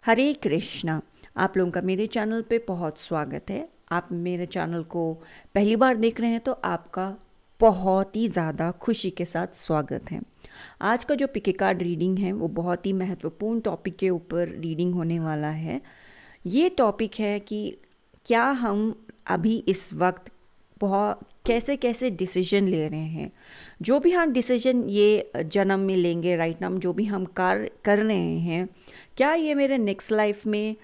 हरे कृष्णा। आप लोगों का मेरे चैनल पे बहुत स्वागत है। आप मेरे चैनल को पहली बार देख रहे हैं तो आपका बहुत ही ज़्यादा खुशी के साथ स्वागत है। आज का जो पिके कार्ड रीडिंग है वो बहुत ही महत्वपूर्ण टॉपिक के ऊपर रीडिंग होने वाला है। ये टॉपिक है कि क्या हम अभी इस वक्त बहुत कैसे कैसे डिसीजन ले रहे हैं। जो भी हम डिसीजन ये जन्म में लेंगे राइट नाउ, जो भी हम कार्य कर रहे हैं, क्या ये मेरे नेक्स्ट लाइफ में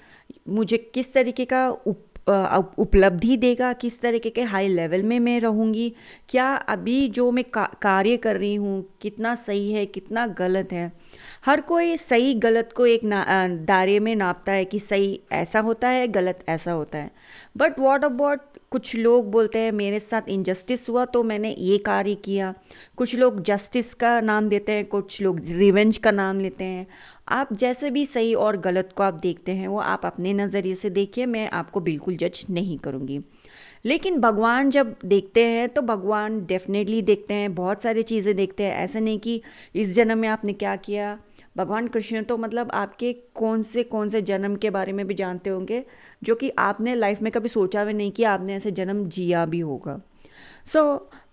मुझे किस तरीके का उपलब्धि देगा, किस तरीके के हाई लेवल में मैं रहूँगी, क्या अभी जो मैं कार्य कर रही हूँ कितना सही है कितना गलत है। हर कोई सही गलत को एक दायरे में नापता है कि सही ऐसा होता है गलत ऐसा होता है। बट व्हाट अबाउट कुछ लोग बोलते हैं मेरे साथ इनजस्टिस हुआ तो मैंने ये कार्य किया। कुछ लोग जस्टिस का नाम देते हैं, कुछ लोग रिवेंज का नाम लेते हैं। आप जैसे भी सही और गलत को आप देखते हैं वो आप अपने नज़रिए से देखिए, मैं आपको बिल्कुल जज नहीं करूँगी। लेकिन भगवान जब देखते हैं तो भगवान डेफिनेटली देखते हैं, बहुत सारी चीज़ें देखते हैं। ऐसा नहीं कि इस जन्म में आपने क्या किया। भगवान कृष्ण तो मतलब आपके कौन से जन्म के बारे में भी जानते होंगे जो कि आपने लाइफ में कभी सोचा भी नहीं कि आपने ऐसे जन्म जिया भी होगा।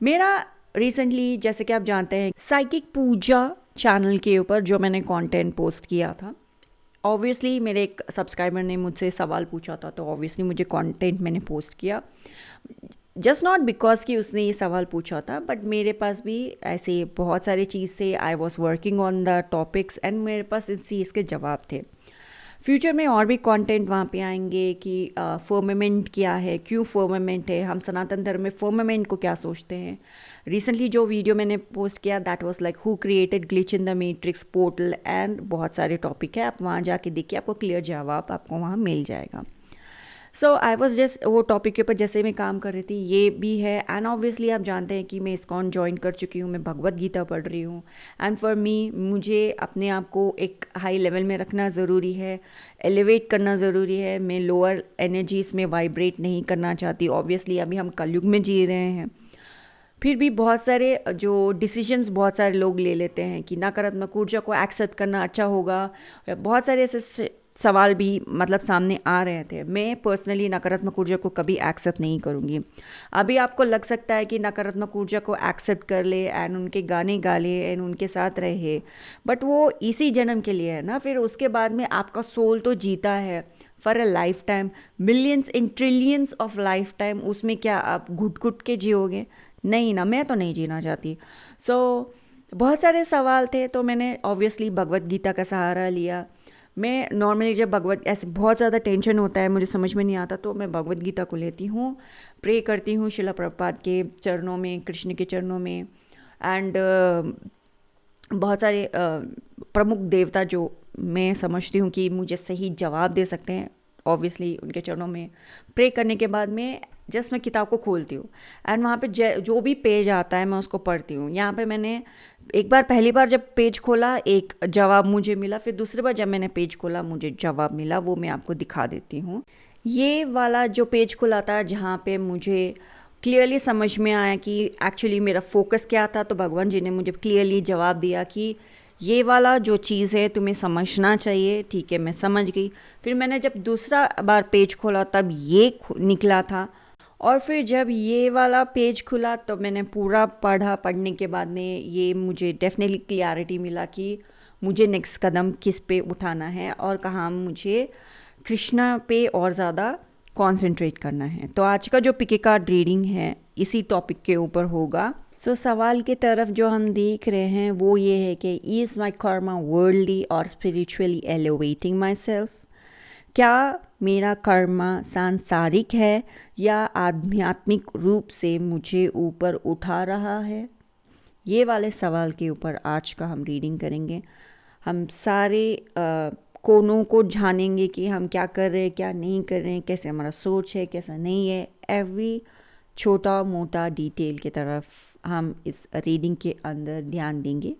मेरा रिसेंटली जैसे कि आप जानते हैं साइकिक पूजा चैनल के ऊपर जो मैंने कंटेंट पोस्ट किया था, ऑब्वियसली मेरे एक सब्सक्राइबर ने मुझसे सवाल पूछा था तो ऑब्वियसली मुझे कंटेंट मैंने पोस्ट किया। जस्ट नॉट बिकॉज कि उसने ये सवाल पूछा था, बट मेरे पास भी ऐसे बहुत सारी चीज़ थे। I was working on the topics and मेरे पास इस चीज़ के जवाब थे। फ्यूचर में और भी कंटेंट वहाँ पे आएंगे कि फर्मामेंट क्या है, क्यों फर्मामेंट है, हम सनातन धर्म में फर्मामेंट को क्या सोचते हैं। रिसेंटली जो वीडियो मैंने पोस्ट किया that was like who created glitch in the matrix portal and बहुत सारे टॉपिक है। आप वहाँ जाके देखिए, आपको क्लियर जवाब आपको वहाँ मिल जाएगा। आई वॉज जस्ट वो टॉपिक के ऊपर जैसे मैं काम कर रही थी ये भी है। एंड ऑब्वियसली आप जानते हैं कि मैं इस्कॉन ज्वाइन कर चुकी हूँ, मैं भगवत गीता पढ़ रही हूँ। एंड फॉर मी मुझे अपने आप को एक हाई लेवल में रखना ज़रूरी है, एलिवेट करना ज़रूरी है। मैं लोअर एनर्जीज में वाइब्रेट नहीं करना चाहती। ऑब्वियसली अभी हम कलयुग में जी रहे हैं, फिर भी बहुत सारे जो डिसीजंस बहुत सारे लोग ले लेते हैं कि नकारात्मक ऊर्जा को एक्सेप्ट करना अच्छा होगा। बहुत सारे ऐसे सवाल भी मतलब सामने आ रहे थे। मैं पर्सनली नकारात्मक ऊर्जा को कभी एक्सेप्ट नहीं करूँगी। अभी आपको लग सकता है कि नकारात्मक ऊर्जा को एक्सेप्ट कर ले एंड उनके गाने गा ले एंड उनके साथ रहे, बट वो इसी जन्म के लिए है ना। फिर उसके बाद में आपका सोल तो जीता है for a life time, millions in trillions of life time. उसमें क्या आप घुट घुट के जियोगे? नहीं ना, मैं तो नहीं जीना चाहती। बहुत सारे सवाल थे तो मैंने ऑब्वियसली भगवत गीता का सहारा लिया। मैं नॉर्मली जब ऐसे बहुत ज़्यादा टेंशन होता है, मुझे समझ में नहीं आता, तो मैं भगवत गीता को लेती हूँ, प्रे करती हूँ शिला प्रभुपाद के चरणों में, कृष्ण के चरणों में। एंड बहुत सारे प्रमुख देवता जो मैं समझती हूँ कि मुझे सही जवाब दे सकते हैं, ऑब्वियसली उनके चरणों में प्रे करने के बाद में जस्ट मैं किताब को खोलती हूँ एंड वहाँ पे जो भी पेज आता है मैं उसको पढ़ती हूँ। यहाँ पे मैंने एक बार पहली बार जब पेज खोला एक जवाब मुझे मिला, फिर दूसरी बार जब मैंने पेज खोला मुझे जवाब मिला, वो मैं आपको दिखा देती हूँ। ये वाला जो पेज खुला था जहाँ पे मुझे क्लियरली समझ में आया कि एक्चुअली मेरा फोकस क्या था, तो भगवान जी ने मुझे क्लियरली जवाब दिया कि ये वाला जो चीज़ है तुम्हें समझना चाहिए। ठीक है, मैं समझ गई। फिर मैंने जब दूसरा बार पेज खोला तब ये निकला था, और फिर जब ये वाला पेज खुला तो मैंने पूरा पढ़ा। पढ़ने के बाद में ये मुझे डेफिनेटली क्लियरिटी मिला कि मुझे नेक्स्ट कदम किस पे उठाना है और कहाँ मुझे कृष्णा पे और ज़्यादा कंसंट्रेट करना है। तो आज का जो पिके कार्ड रीडिंग है इसी टॉपिक के ऊपर होगा। सवाल की तरफ जो हम देख रहे हैं वो ये है कि इज़ माई कर्मा वर्ल्डली और स्पिरिचुअली एलिवेटिंग माई सेल्फ। क्या मेरा कर्मा सांसारिक है या आध्यात्मिक रूप से मुझे ऊपर उठा रहा है? ये वाले सवाल के ऊपर आज का हम रीडिंग करेंगे। हम सारे कोनों को जानेंगे कि हम क्या कर रहे हैं, क्या नहीं कर रहे हैं, कैसे हमारा सोच है, कैसा नहीं है। एवरी छोटा मोटा डिटेल की तरफ हम इस रीडिंग के अंदर ध्यान देंगे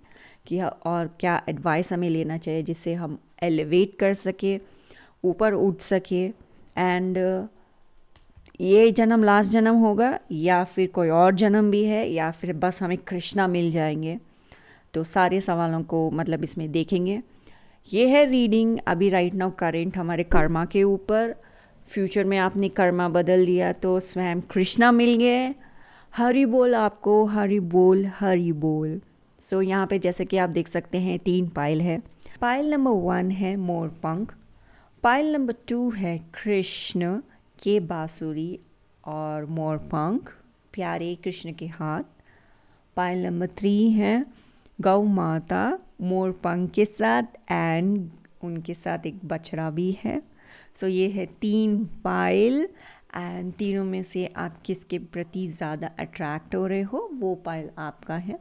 कि और क्या एडवाइस हमें लेना चाहिए जिससे हम एलिवेट कर सके, ऊपर उठ सके। एंड ये जन्म लास्ट जन्म होगा या फिर कोई और जन्म भी है या फिर बस हमें कृष्णा मिल जाएंगे। तो सारे सवालों को मतलब इसमें देखेंगे। ये है रीडिंग अभी राइट नाउ करेंट हमारे कर्मा के ऊपर। फ्यूचर में आपने कर्मा बदल दिया तो स्वयं कृष्णा मिल गए। हरि बोल आपको, हरि बोल, हरि बोल। सो यहाँ पे जैसे कि आप देख सकते हैं 3 पायल है। पायल नंबर 1 है मोर पंख, पायल नंबर 2 है कृष्ण के बांसुरी और मोर पंख प्यारे कृष्ण के हाथ। पायल नंबर 3 है गौ माता मोर पंख के साथ एंड उनके साथ एक बछड़ा भी है। सो ये है 3 पायल एंड तीनों में से आप किसके प्रति ज़्यादा अट्रैक्ट हो रहे हो वो पायल आपका है।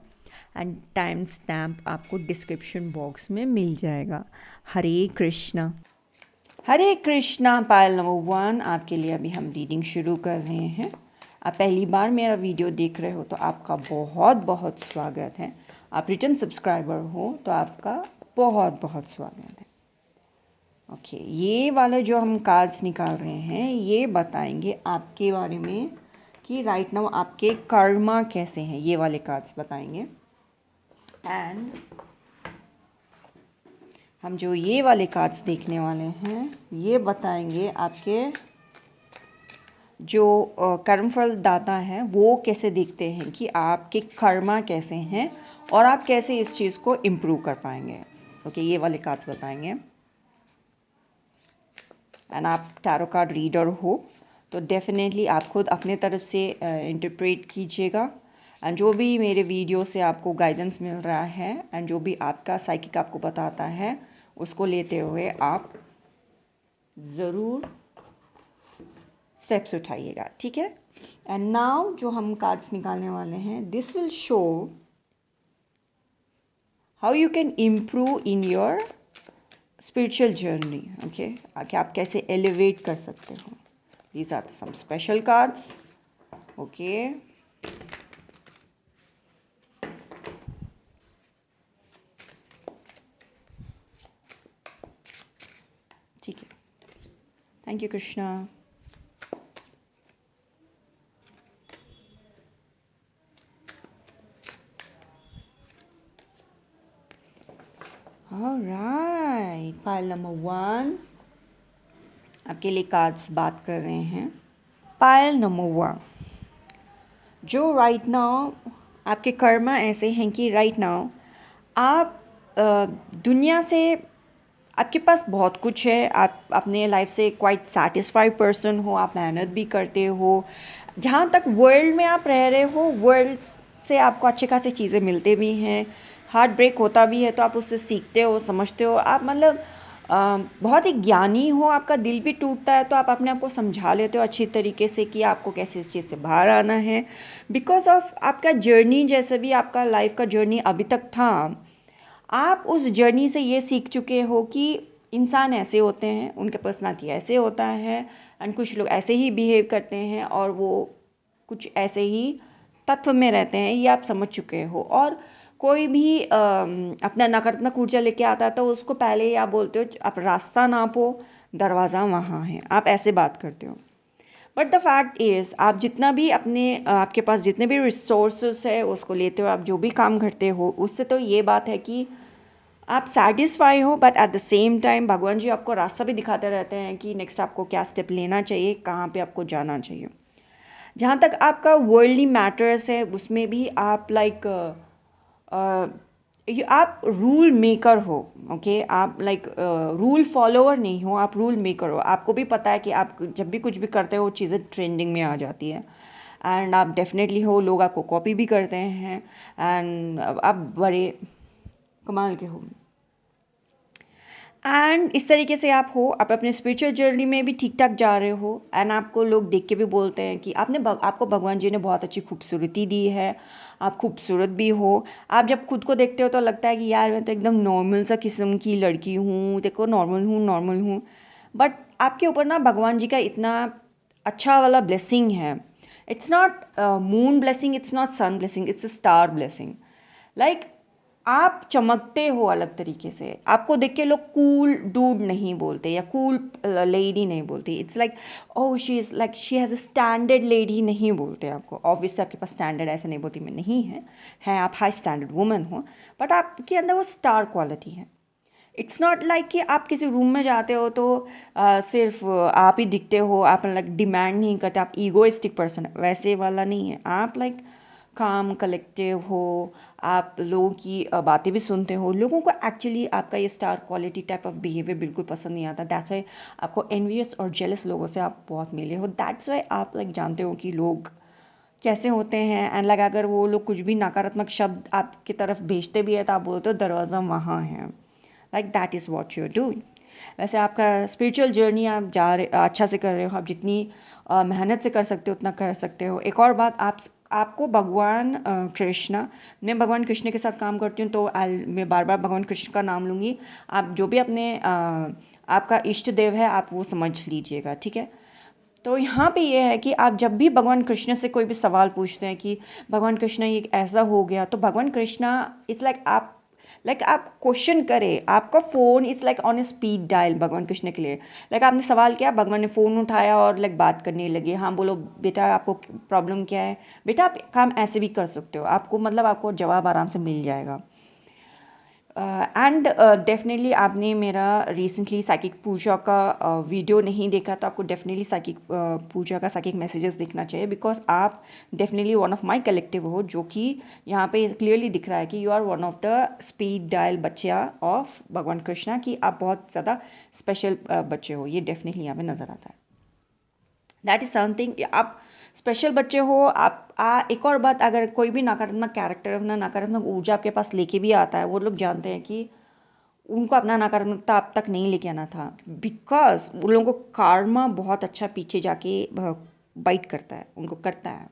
एंड टाइम स्टैम्प आपको डिस्क्रिप्शन बॉक्स में मिल जाएगा। हरे कृष्णा। हरे कृष्णा पायल नंबर 1 आपके लिए अभी हम रीडिंग शुरू कर रहे हैं। आप पहली बार मेरा वीडियो देख रहे हो तो आपका बहुत बहुत स्वागत है। आप रिटर्न सब्सक्राइबर हो तो आपका बहुत बहुत स्वागत है। ओके, ये वाले जो हम कार्ड्स निकाल रहे हैं ये बताएंगे आपके बारे में कि राइट नाउ आपके कर्मा कैसे हैं। ये वाले कार्ड्स बताएंगे एंड हम जो ये वाले कार्ड्स देखने वाले हैं ये बताएंगे आपके जो कर्मफल दाता है वो कैसे देखते हैं कि आपके कर्मा कैसे हैं और आप कैसे इस चीज़ को इम्प्रूव कर पाएंगे। ओके, ये वाले कार्ड्स बताएंगे। एंड आप टैरो कार्ड रीडर हो तो डेफिनेटली आप खुद अपने तरफ से इंटरप्रेट कीजिएगा। एंड जो भी मेरे वीडियो से आपको गाइडेंस मिल रहा है एंड जो भी आपका साइकिक आपको बताता है उसको लेते हुए आप ज़रूर स्टेप्स उठाइएगा, ठीक है। एंड नाउ जो हम कार्ड्स निकालने वाले हैं this will show how you can improve in your spiritual journey. Okay, कि आप कैसे एलिवेट कर सकते हो। These are some special cards. Okay, ठीक है। Thank you Krishna. Alright, Payal number 1 आपके लिए कार्ड्स बात कर रहे हैं। पायल नंबर 1 जो राइट नाउ आपके कर्मा ऐसे हैं कि राइट नाउ आप दुनिया से आपके पास बहुत कुछ है। आप अपने लाइफ से क्वाइट सेटिस्फाइड पर्सन हो, आप मेहनत भी करते हो। जहाँ तक वर्ल्ड में आप रह रहे हो वर्ल्ड से आपको अच्छे खासे चीज़ें मिलते भी हैं। हार्ट ब्रेक होता भी है तो आप उससे सीखते हो, समझते हो। आप मतलब बहुत ही ज्ञानी हो, आपका दिल भी टूटता है तो आप अपने आप को समझा लेते हो अच्छी तरीके से कि आपको कैसे इस चीज़ से बाहर आना है। बिकॉज ऑफ आपका जर्नी जैसे भी आपका लाइफ का जर्नी अभी तक था, आप उस जर्नी से ये सीख चुके हो कि इंसान ऐसे होते हैं, उनके पर्सनालिटी ऐसे होता है एंड कुछ लोग ऐसे ही बिहेव करते हैं और वो कुछ ऐसे ही तत्व में रहते हैं, ये आप समझ चुके हो। और कोई भी अपना नकारात्मक ऊर्जा लेके आता है तो उसको पहले ही आप बोलते हो आप रास्ता नापो, दरवाज़ा वहाँ है, आप ऐसे बात करते हो। बट द फैक्ट इज़ आप जितना भी अपने आपके पास जितने भी रिसोर्सेस है उसको लेते हो, आप जो भी काम करते हो उससे तो ये बात है कि आप सेटिस्फाई हो। But at the same time भगवान जी आपको रास्ता भी दिखाते रहते हैं कि नेक्स्ट आपको क्या स्टेप लेना चाहिए, कहाँ पे आपको जाना चाहिए। जहाँ तक आपका वर्ल्डली मैटर्स है उसमें भी आप लाइक आप रूल मेकर हो। ओके, आप लाइक रूल फॉलोअर नहीं हो, आप रूल मेकर हो। आपको भी पता है कि आप जब भी कुछ भी करते हो चीज़ें ट्रेंडिंग में आ जाती है एंड आप डेफिनेटली हो, लोग आपको कॉपी भी करते हैं एंड आप बड़े कमाल के हो। एंड इस तरीके से आप हो, आप अपने स्पिरिचुअल जर्नी में भी ठीक ठाक जा रहे हो एंड आपको लोग देख के भी बोलते हैं कि आपको भगवान जी ने बहुत अच्छी खूबसूरती दी है, आप खूबसूरत भी हो। आप जब खुद को देखते हो तो लगता है कि यार मैं तो एकदम नॉर्मल सा किस्म की लड़की हूँ, देखो नॉर्मल हूँ। बट आपके ऊपर ना भगवान जी का इतना अच्छा वाला ब्लेसिंग है। It's not moon blessing, it's not sun blessing, it's a star blessing. Like आप चमकते हो अलग तरीके से। आपको देख के लोग कूल डूड नहीं बोलते या कूल लेडी नहीं बोलती। It's like oh she has a standard lady नहीं बोलते आपको। ऑब्वियसली आपके पास स्टैंडर्ड ऐसे नहीं बोलती मैं नहीं है, आप हाई स्टैंडर्ड वुमन हो, बट आपके अंदर वो स्टार क्वालिटी है। इट्स नॉट लाइक कि आप किसी रूम में जाते हो तो सिर्फ आप ही दिखते हो, आप लाइक डिमांड नहीं करते, आप ईगोइस्टिक पर्सन, वैसे वाला नहीं है आप। लाइक काम कलेक्टिव हो, आप लोगों की बातें भी सुनते हो। लोगों को एक्चुअली आपका ये star quality type of behaviour बिल्कुल पसंद नहीं आता। दैट्स वाई आपको एनवियस और जेलस लोगों से आप बहुत मिले हो। दैट्स वाई आप लाइक जानते हो कि लोग कैसे होते हैं। एंड लाइक अगर वो लोग कुछ भी नकारात्मक शब्द आपकी तरफ भेजते भी है तो आप बोलते हो दरवाज़ा वहाँ है। Like that is what you are doing. वैसे आपका स्पिरिचुअल जर्नी आप जा रहे अच्छा से कर रहे हो। आप जितनी मेहनत से कर सकते हो उतना कर सकते हो। एक और बात, आपको भगवान कृष्णा, मैं भगवान कृष्ण के साथ काम करती हूँ तो मैं बार बार भगवान कृष्ण का नाम लूँगी। आप जो भी अपने आपका इष्ट देव है आप वो समझ लीजिएगा, ठीक है। तो यहाँ पे ये है कि आप जब भी भगवान कृष्ण से कोई भी सवाल पूछते हैं कि भगवान कृष्ण ये ऐसा हो गया, तो भगवान कृष्णा इट्स लाइक आप क्वेश्चन करें, आपका phone it's like on A speed dial भगवान कृष्ण के लिए। लाइक आपने सवाल किया, भगवान ने फ़ोन उठाया और लाइक बात करने लगे। हाँ बोलो बेटा, आपको प्रॉब्लम क्या है? बेटा आप काम ऐसे भी कर सकते हो, आपको मतलब आपको जवाब आराम से मिल जाएगा। एंड डेफिनेटली आपने मेरा रिसेंटली साइकिक पूजा का वीडियो नहीं देखा तो आपको डेफिनेटली साइकिक पूजा का साइकिक मैसेजेस देखना चाहिए, बिकॉज आप definitely one of my collective हो, जो कि यहाँ पे क्लियरली दिख रहा है कि you are one of the speed dial बच्चा ऑफ भगवान कृष्णा, कि आप बहुत ज़्यादा स्पेशल बच्चे हो। ये डेफिनेटली यहाँ पे नज़र आता है। दैट इज़ समथिंग, आप स्पेशल बच्चे हो। एक और बात, अगर कोई भी नकारात्मक कैरेक्टर, अपना नकारात्मक ऊर्जा आपके पास लेके भी आता है, वो लोग जानते हैं कि उनको अपना नकारात्मकता अब तक नहीं लेके आना था, बिकॉज उन लोगों को कार्मा बहुत अच्छा पीछे जाके बाइट करता है, उनको करता है।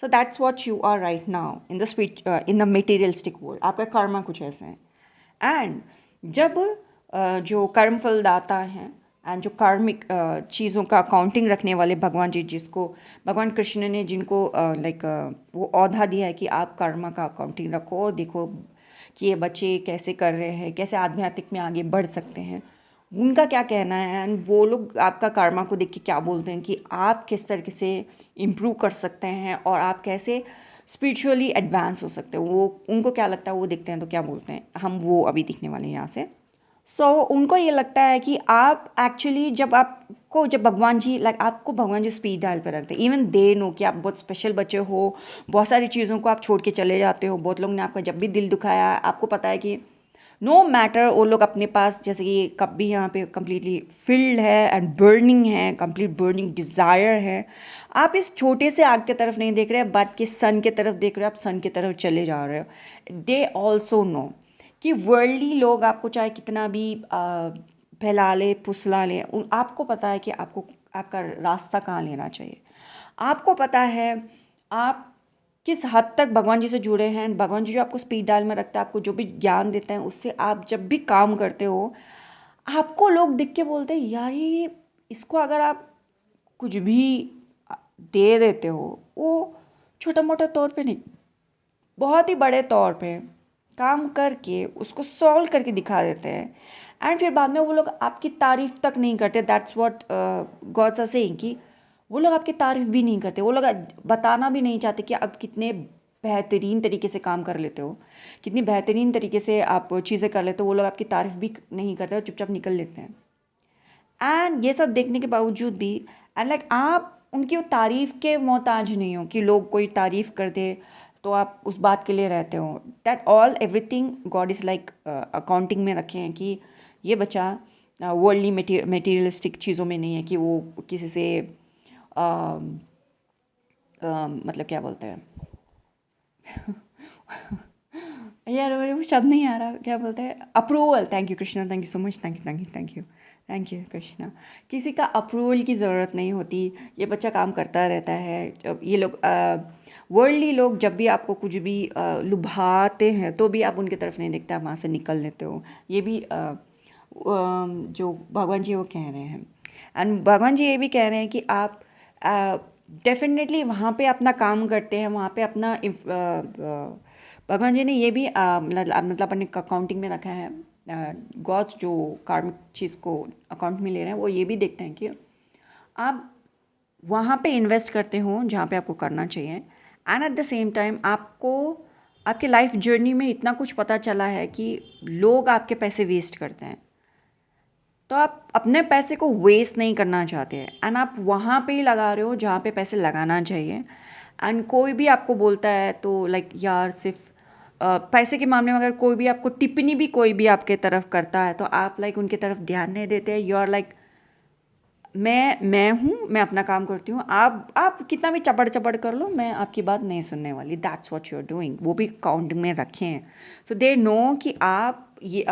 So that's what you are right now in the materialistic world. आपका कर्मा कुछ ऐसा है। एंड जब जो कर्मफल दाता हैं एंड जो कार्मिक चीज़ों का अकाउंटिंग रखने वाले भगवान जी, जिसको भगवान कृष्ण ने जिनको लाइक वो औधा दिया है कि आप कर्मा का अकाउंटिंग रखो और देखो कि ये बच्चे कैसे कर रहे हैं, कैसे आध्यात्मिक में आगे बढ़ सकते हैं, उनका क्या कहना है। एंड वो लोग आपका कर्मा को देख के क्या बोलते हैं कि आप किस तरीके से इम्प्रूव कर सकते हैं और आप कैसे स्पिरिचुअली एडवांस हो सकते हो। वो उनको क्या लगता है, वो देखते हैं तो क्या बोलते हैं, हम वो अभी दिखने वाले हैं यहाँ से। उनको ये लगता है कि आप एक्चुअली जब भगवान जी लाइक आपको भगवान जी स्पीड डायल पर रखते हैं, इवन दे नो कि आप बहुत स्पेशल बच्चे हो, बहुत सारी चीज़ों को आप छोड़ के चले जाते हो। बहुत लोग ने आपका जब भी दिल दुखाया, आपको पता है कि नो मैटर, वो लोग अपने पास जैसे कि कब भी यहाँ पे कम्प्लीटली फिल्ड है एंड बर्निंग है, कंप्लीट बर्निंग डिज़ायर है। आप इस छोटे से आग की तरफ नहीं देख रहे, बट कि सन की तरफ देख रहे हो, आप सन की तरफ चले जा रहे हो। दे ऑल्सो नो कि वर्ल्डली लोग आपको चाहे कितना भी फैला ले फुसला ले, आपको पता है कि आपको आपका रास्ता कहाँ लेना चाहिए। आपको पता है आप किस हद तक भगवान जी से जुड़े हैं। भगवान जी जो आपको स्पीड डायल में रखता है, आपको जो भी ज्ञान देते हैं, उससे आप जब भी काम करते हो, आपको लोग देख के बोलते हैं यार ये इसको अगर आप कुछ भी दे देते हो, वो छोटा मोटा तौर पे नहीं, बहुत ही बड़े तौर पे काम करके उसको सॉल्व करके दिखा देते हैं। एंड फिर बाद में वो लोग आपकी तारीफ़ तक नहीं करते। That's what gods are saying कि वो लोग आपकी तारीफ़ भी नहीं करते। वो लोग बताना भी नहीं चाहते कि आप कितने बेहतरीन तरीके से काम कर लेते हो, कितनी बेहतरीन तरीके से आप चीज़ें कर लेते हो। वो लोग आपकी तारीफ़ भी नहीं करते और चुपचाप निकल लेते हैं। एंड ये सब देखने के बावजूद भी एंड लाइक आप उनकी वो तारीफ़ के मोहताज नहीं हो कि लोग कोई तारीफ़ कर दे तो आप उस बात के लिए रहते हो। That all everything God is like accounting में रखे हैं कि ये बच्चा वर्ल्डली मटेरियलिस्टिक चीज़ों में नहीं है, कि वो किसी से मतलब क्या बोलते हैं यार मेरे को शब्द नहीं आ रहा, क्या बोलते हैं, approval. Thank you Krishna, thank you so much, thank you thank you thank you thank you Krishna. किसी का अप्रूवल की ज़रूरत नहीं होती, ये बच्चा काम करता रहता है। जब ये लोग वर्ल्डली लोग जब भी आपको कुछ भी लुभाते हैं तो भी आप उनकी तरफ नहीं देखते, आप वहाँ से निकल लेते हो। ये भी जो भगवान जी वो कह रहे हैं। एंड भगवान जी ये भी कह रहे हैं कि आप डेफिनेटली वहाँ पे अपना काम करते हैं, वहाँ पे अपना भगवान जी ने ये भी मतलब अपने अकाउंटिंग में रखा है। गॉड्स जो कार्मिक चीज़ को अकाउंट में ले रहे हैं, वो ये भी देखते हैं कि आप वहाँ पे इन्वेस्ट करते हो जहाँ पे आपको करना चाहिए। And at the same time आपको आपके लाइफ जर्नी में इतना कुछ पता चला है कि लोग आपके पैसे वेस्ट करते हैं, तो आप अपने पैसे को वेस्ट नहीं करना चाहते हैं एंड आप वहाँ पे ही लगा रहे हो जहाँ पे पैसे लगाना चाहिए। एंड कोई भी आपको बोलता है तो लाइक यार सिर्फ पैसे के मामले में अगर कोई भी आपको टिप्पणी भी कोई भी आपके तरफ करता है तो आप लाइक उनकी तरफ ध्यान नहीं देते। यू आर लाइक मैं हूँ, मैं अपना काम करती हूँ, आप कितना भी चपड़ चपड़ कर लो, मैं आपकी बात नहीं सुनने वाली। That's what you are doing. वो भी काउंट में रखे हैं, सो दे नो कि आप ये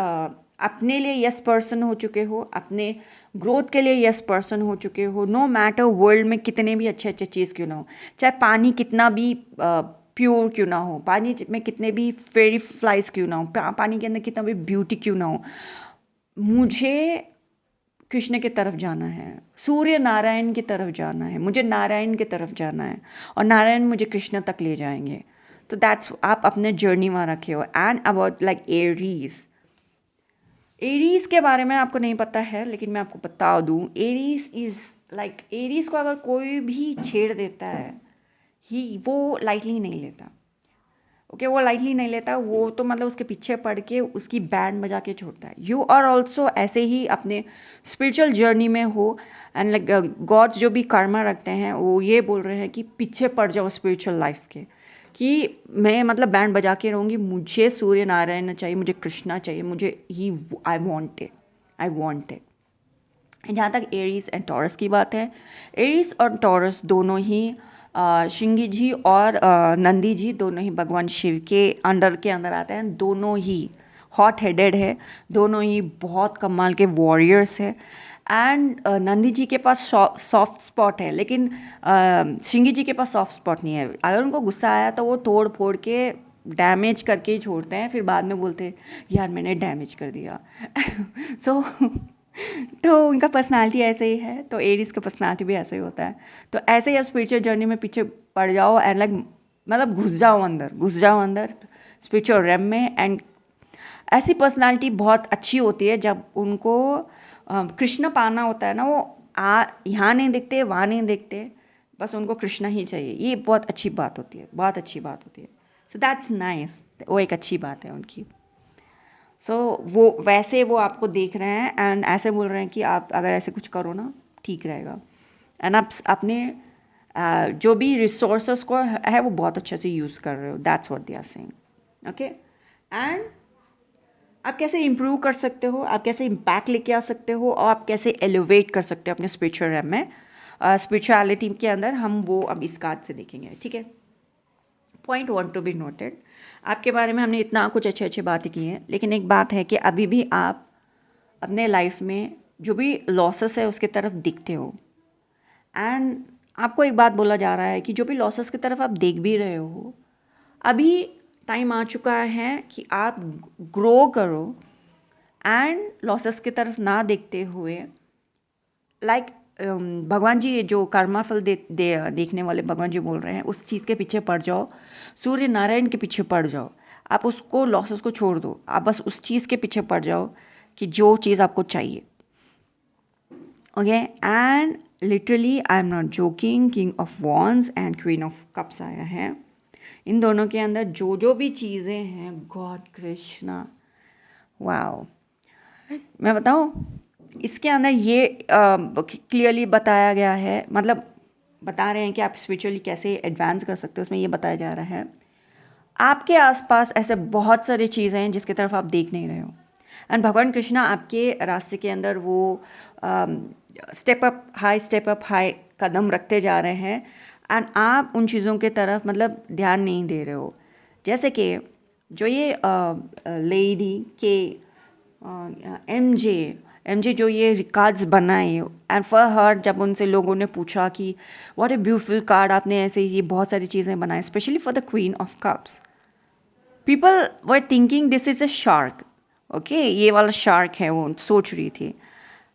अपने लिए यस पर्सन हो चुके हो, अपने ग्रोथ के लिए यस पर्सन हो चुके हो। नो मैटर वर्ल्ड में कितने भी अच्छे अच्छे चीज़ क्यों ना हो, चाहे पानी कितना भी प्योर क्यों ना हो, पानी में कितने भी फेरी फ्लाइज क्यों ना हो, पानी के अंदर कितना भी ब्यूटी क्यों ना हो, मुझे कृष्ण की तरफ जाना है, सूर्य नारायण की तरफ जाना है, मुझे नारायण की तरफ जाना है और नारायण मुझे कृष्ण तक ले जाएंगे। तो दैट्स आप अपने जर्नी वहाँ रखे हो। एंड अबाउट लाइक एरीज के बारे में आपको नहीं पता है, लेकिन मैं आपको बता दूँ, एरीज इज़ लाइक, एरीज को अगर कोई भी छेड़ देता है वो लाइटली नहीं लेता। ओके, वो लाइटली नहीं लेता, वो तो मतलब उसके पीछे पड़ के उसकी बैंड बजा के छोड़ता है। यू आर ऑल्सो ऐसे ही अपने स्पिरिचुअल जर्नी में हो एंड लाइक गॉड्स जो भी कर्मा रखते हैं वो ये बोल रहे हैं कि पीछे पड़ जाओ स्पिरिचुअल लाइफ के, कि मैं मतलब बैंड बजा के रहूँगी, मुझे सूर्य नारायण चाहिए, मुझे कृष्णा चाहिए, मुझे ही आई वॉन्ट इट। जहाँ तक एरीज एंड टॉरस की बात है, एरीज और टॉरस दोनों ही शिंगी जी और नंदी जी दोनों ही भगवान शिव के अंदर आते हैं। दोनों ही हॉट हेडेड है, दोनों ही बहुत कमाल के वॉरियर्स है। एंड नंदी जी के पास सॉफ्ट स्पॉट है, लेकिन शिंगी जी के पास सॉफ्ट स्पॉट नहीं है। अगर उनको गुस्सा आया तो वो तोड़ फोड़ के डैमेज करके ही छोड़ते हैं, फिर बाद में बोलते हैं यार मैंने डैमेज कर दिया। सो तो उनका पर्सनालिटी ऐसे ही है, तो एरीज का पर्सनालिटी भी ऐसे ही होता है। तो ऐसे ही आप स्पिरिचुअल जर्नी में पीछे पड़ जाओ एंड लाइक मतलब घुस जाओ अंदर स्पिरिचुअल रेम में। एंड ऐसी पर्सनालिटी बहुत अच्छी होती है जब उनको कृष्ण पाना होता है ना, वो यहाँ नहीं देखते वहाँ नहीं देखते, बस उनको कृष्ण ही चाहिए। ये बहुत अच्छी बात होती है, बहुत अच्छी बात होती है। सो दैट्स नाइस, वो एक अच्छी बात है उनकी। सो वो वैसे वो आपको देख रहे हैं एंड ऐसे बोल रहे हैं कि आप अगर ऐसे कुछ करो ना ठीक रहेगा। एंड आप अपने जो भी रिसोर्सेस को है वो बहुत अच्छे से यूज़ कर रहे हो। That's what they are saying. Okay, and आप कैसे इम्प्रूव कर सकते हो, आप कैसे इम्पैक्ट लेके आ सकते हो, और आप कैसे एलिवेट कर सकते हो अपने स्पिरिचुअल रैम में, स्पिरिचुअलिटी के अंदर, हम वो अब इस कार्ड से देखेंगे। ठीक है, point want to be noted. आपके बारे में हमने इतना कुछ अच्छे अच्छे बातें की हैं, लेकिन एक बात है कि अभी भी आप अपने लाइफ में जो भी लॉसेस है उसके तरफ दिखते हो। एंड आपको एक बात बोला जा रहा है कि जो भी लॉसेस की तरफ आप देख भी रहे हो, अभी टाइम आ चुका है कि आप ग्रो करो एंड लॉसेस की तरफ ना देखते हुए लाइक भगवान जी जो कर्मा फल देखने वाले भगवान जी बोल रहे हैं उस चीज़ के पीछे पड़ जाओ, सूर्य नारायण के पीछे पड़ जाओ। आप उसको लॉसेस को छोड़ दो, आप बस उस चीज़ के पीछे पड़ जाओ कि जो चीज़ आपको चाहिए। Okay, and literally I am not joking, king of wands and queen of cups आया है। इन दोनों के अंदर जो जो भी चीज़ें हैं, गॉड कृष्णा, वाओ। मैं बताऊँ, इसके अंदर ये क्लियरली बताया गया है, मतलब बता रहे हैं कि आप स्पिरिचुअली कैसे एडवांस कर सकते हो। उसमें ये बताया जा रहा है आपके आसपास ऐसे बहुत सारी चीज़ें हैं जिसकी तरफ आप देख नहीं रहे हो, एंड भगवान कृष्णा आपके रास्ते के अंदर वो स्टेप अप हाई कदम रखते जा रहे हैं एंड आप उन चीज़ों के तरफ मतलब ध्यान नहीं दे रहे हो। जैसे कि जो ये लेडी के एम जे जो ये रिकॉर्ड्स बनाए, एंड फॉर हर जब उनसे लोगों ने पूछा कि व्हाट ए ब्यूटीफुल कार्ड, आपने ऐसे ये बहुत सारी चीज़ें बनाई specially for the queen of cups, people were thinking this is a shark. Okay, ये वाला शार्क है, वो सोच रही थी।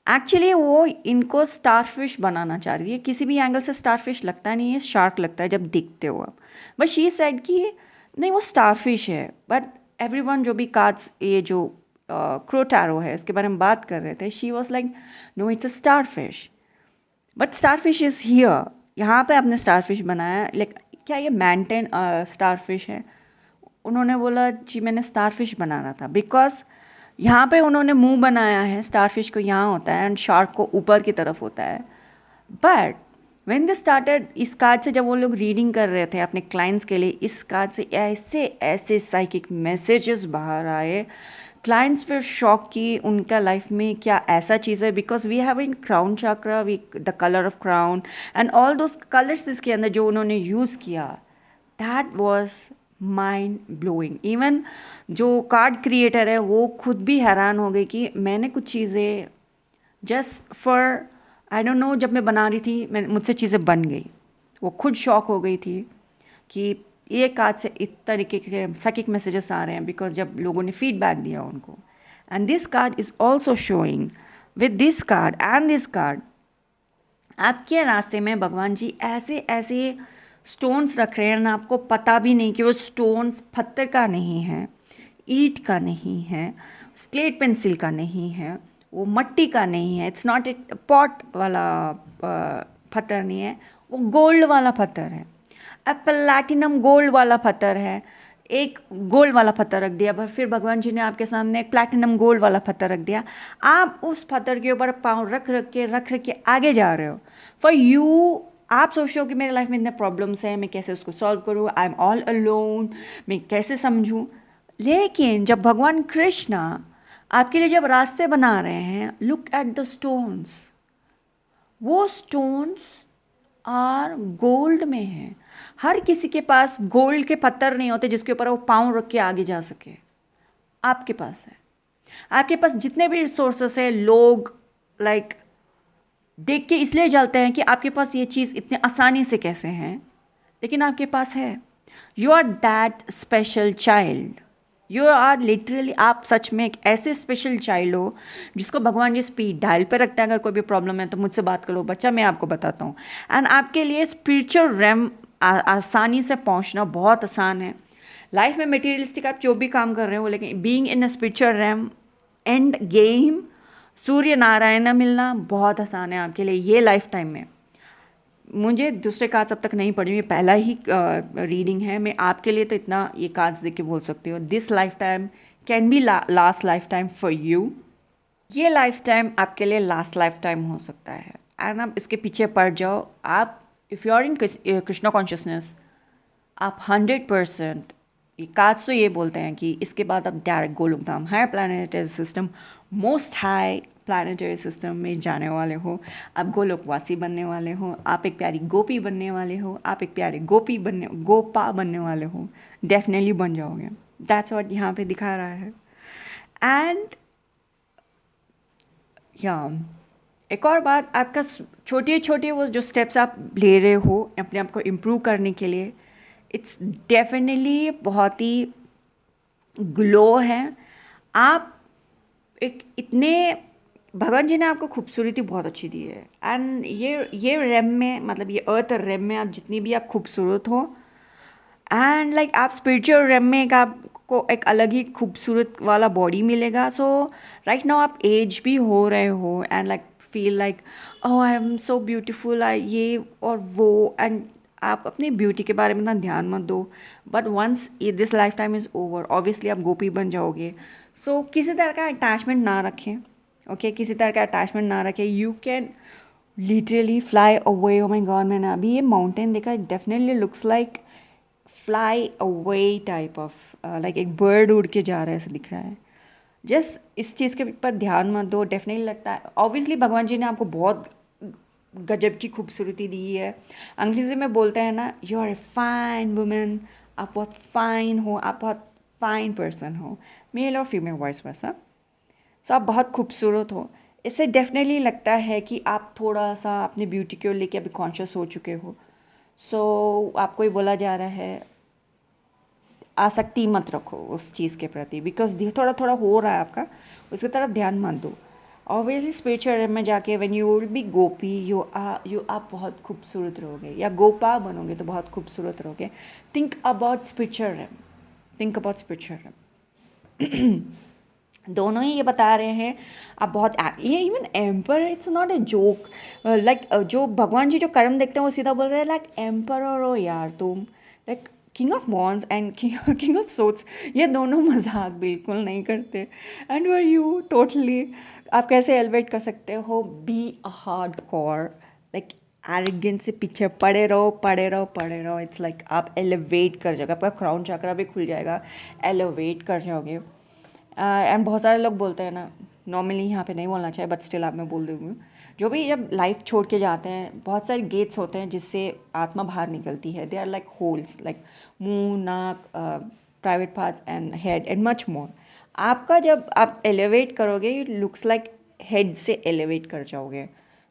एक्चुअली वो इनको स्टारफिश बनाना चाह रही है। किसी भी एंगल से स्टारफिश लगता नहीं है, शार्क लगता है जब दिखते हो आप। बट शी सेड कि नहीं वो स्टारफिश है। बट एवरीवन जो भी कार्ड्स ये जो क्रो टैरो है इसके बारे में बात कर रहे थे, she was like no it's a starfish, but starfish is here. यहाँ पे आपने स्टारफिश बनाया, लाइक क्या ये मैंटेन स्टारफिश है? उन्होंने बोला जी मैंने स्टारफिश बनाना था, बिकॉज यहाँ पे उन्होंने मुंह बनाया है, स्टारफिश को यहाँ होता है एंड शार्क को ऊपर की तरफ होता है। बट व्हेन दे स्टार्टेड, इस कार्ड से जब वो लोग रीडिंग कर रहे थे अपने क्लाइंट्स के लिए, इस कार्ड से ऐसे ऐसे साइकिक मैसेजेस बाहर आए, क्लाइंट्स फिर शॉक की उनका लाइफ में क्या ऐसा चीज़ है, because we have in crown chakra, we the colour of crown and all those colours इसके अंदर जो उन्होंने यूज़ किया, that was mind blowing. Even जो कार्ड क्रिएटर है वो खुद भी हैरान हो गई कि मैंने कुछ चीज़ें just for I don't no, जब मैं बना रही थी मैं मुझसे चीज़ें बन गई। वो खुद शॉक हो गई थी कि ये कार्ड से इस तरीके के साइकिक मैसेजेस आ रहे हैं, बिकॉज जब लोगों ने फीडबैक दिया उनको। And this card is also showing with this card and this card, आपके रास्ते में भगवान जी ऐसे ऐसे स्टोन्स रख रहे हैं ना, आपको पता भी नहीं कि वो स्टोन्स पत्थर का नहीं है, ईंट का नहीं है, स्लेट पेंसिल का नहीं है, वो मट्टी का नहीं है, इट्स नॉट ए पॉट वाला पत्थर नहीं है, वो गोल्ड वाला पत्थर है, प्लैटिनम गोल्ड वाला पत्थर है। एक गोल्ड वाला पत्थर रख दिया, पर फिर भगवान जी ने आपके सामने एक प्लैटिनम गोल्ड वाला पत्थर रख दिया। आप उस पत्थर के ऊपर पाँव रख रख के आगे जा रहे हो। फॉर यू, आप सोच रहे हो कि मेरे लाइफ में इतने प्रॉब्लम्स हैं, मैं कैसे उसको सॉल्व करूँ, आई एम ऑल अलोन, मैं कैसे समझूँ। लेकिन जब भगवान कृष्णा आपके लिए जब रास्ते बना रहे हैं, लुक एट द स्टोन्स, वो स्टोन्स आर गोल्ड में है। हर किसी के पास गोल्ड के पत्थर नहीं होते जिसके ऊपर वो पाँव रख के आगे जा सके, आपके पास है। आपके पास जितने भी रिसोर्सेस है, लोग लाइक देख के इसलिए जलते हैं कि आपके पास ये चीज़ इतने आसानी से कैसे है, लेकिन आपके पास है। You are that special child, you are literally, आप सच में एक ऐसे स्पेशल चाइल्ड हो जिसको भगवान जी स्पीड डायल पे रखते हैं। अगर कोई भी प्रॉब्लम है तो मुझसे बात करो बच्चा, मैं आपको बताता हूँ। एंड आपके लिए स्पिरिचुअल रैम आसानी से पहुँचना बहुत आसान है। लाइफ में मटेरियलिस्टिक आप जो भी काम कर रहे हो, लेकिन being in a spiritual ram end game, Surya Narayan मिलना बहुत आसान है आपके लिए ये लाइफ टाइम में। मुझे दूसरे कार्ड्स अब तक नहीं पढ़ी, ये पहला ही रीडिंग है। मैं आपके लिए तो इतना ये कार्ड्स देख के बोल सकती हूँ, this life time can be last life time for you. ये लाइफ टाइम आपके लिए लास्ट लाइफ टाइम हो सकता है। एंड आप इसके पीछे पड़ जाओ। आप if you are in Krishna consciousness, आप 100%, ये कार्ड्स तो ये बोलते हैं कि इसके बाद आप direct Golok Dham, higher planetary system, most high planetary system में जाने वाले हो। आप गोलोकवासी बनने वाले हो, आप एक प्यारी गोपी बनने वाले हो, आप एक प्यारे गोपा बनने वाले हो। डेफिनेटली बन जाओगे, दैट्स व्हाट यहाँ पे दिखा रहा है। एंड या एक और बात, आपका छोटे छोटे वो जो स्टेप्स आप ले रहे हो अपने आप को इम्प्रूव करने के लिए, इट्स डेफिनेटली बहुत ही ग्लो है। आप एक इतने, भगवान जी ने आपको खूबसूरती बहुत अच्छी दी है। एंड ये रेम में, मतलब ये अर्थ रेम में आप जितनी भी आप खूबसूरत हो, एंड लाइक आप स्पिरिचुअल रेम में एक आपको एक अलग ही खूबसूरत वाला बॉडी मिलेगा। सो राइट नाउ आप एज भी हो रहे हो and like feel like oh I am so beautiful, ये और वो, एंड आप अपनी ब्यूटी के बारे में इतना ध्यान मत दो। But once this life time is over, obviously आप गोपी बन जाओगे। सो किसी तरह का अटैचमेंट ना रखें, ओके किसी तरह का अटैचमेंट ना रखें। You can literally fly away. Oh my God, मैंने अभी ये माउंटेन देखा, definitely looks like fly away type of, like एक बर्ड उड़ के जा रहा है ऐसा दिख रहा है। जस्ट इस चीज़ के पर ध्यान मत दो, डेफिनेटली लगता है। ऑब्वियसली भगवान जी ने आपको बहुत गजब की खूबसूरती दी है। अंग्रेजी में बोलते हैं ना, you are a fine women, आप बहुत फाइन हो, आप बहुत फाइन पर्सन हो, मेल और फीमेल वॉइस वैसा। सो आप बहुत खूबसूरत हो। इससे डेफिनेटली लगता है कि आप थोड़ा सा अपनी ब्यूटी को लेके अभी कॉन्शियस हो चुके हो। सो आपको ही बोला जा रहा है आसक्ति मत रखो उस चीज़ के प्रति, बिकॉज थोड़ा थोड़ा हो रहा है आपका, उसकी तरफ ध्यान मत दो। ऑब्वियसली स्पिरिचुअल में जाके when you will B Gopi, you आप बहुत खूबसूरत रहोगे, या गोपा बनोगे तो बहुत खूबसूरत रहोगे। Think about spiritual, think about spiritual. दोनों ही ये बता रहे हैं आप बहुत, ये even emperor, it's not a joke. Like जो भगवान जी जो कर्म देखते हैं वो सीधा बोल रहे हैं लाइक एम्पर हो यार तुम, like king of wands and king of shots, ये दोनों मजाक बिल्कुल नहीं करते। एंड वर यू टोटली, आप कैसे एलिवेट कर सकते हो? Be a hard core, like arrogance से पीछे पड़े रहो पड़े रहो पड़े रहो। इट्स लाइक आप एलिवेट कर जाओगे, आपका क्राउन चक्रा भी खुल जाएगा, एलिवेट कर जाओगे। एंड बहुत सारे लोग बोलते हैं ना, नॉर्मली यहाँ पे नहीं बोलना चाहिए बट स्टिल आप मैं बोल दूँगी, जो भी जब लाइफ छोड़ के जाते हैं बहुत सारे गेट्स होते हैं जिससे आत्मा बाहर निकलती है। They are like holes, like मुंह, नाक, private part and head and much more. आपका जब आप एलिवेट करोगे, इट लुक्स लाइक हेड से एलिवेट कर जाओगे।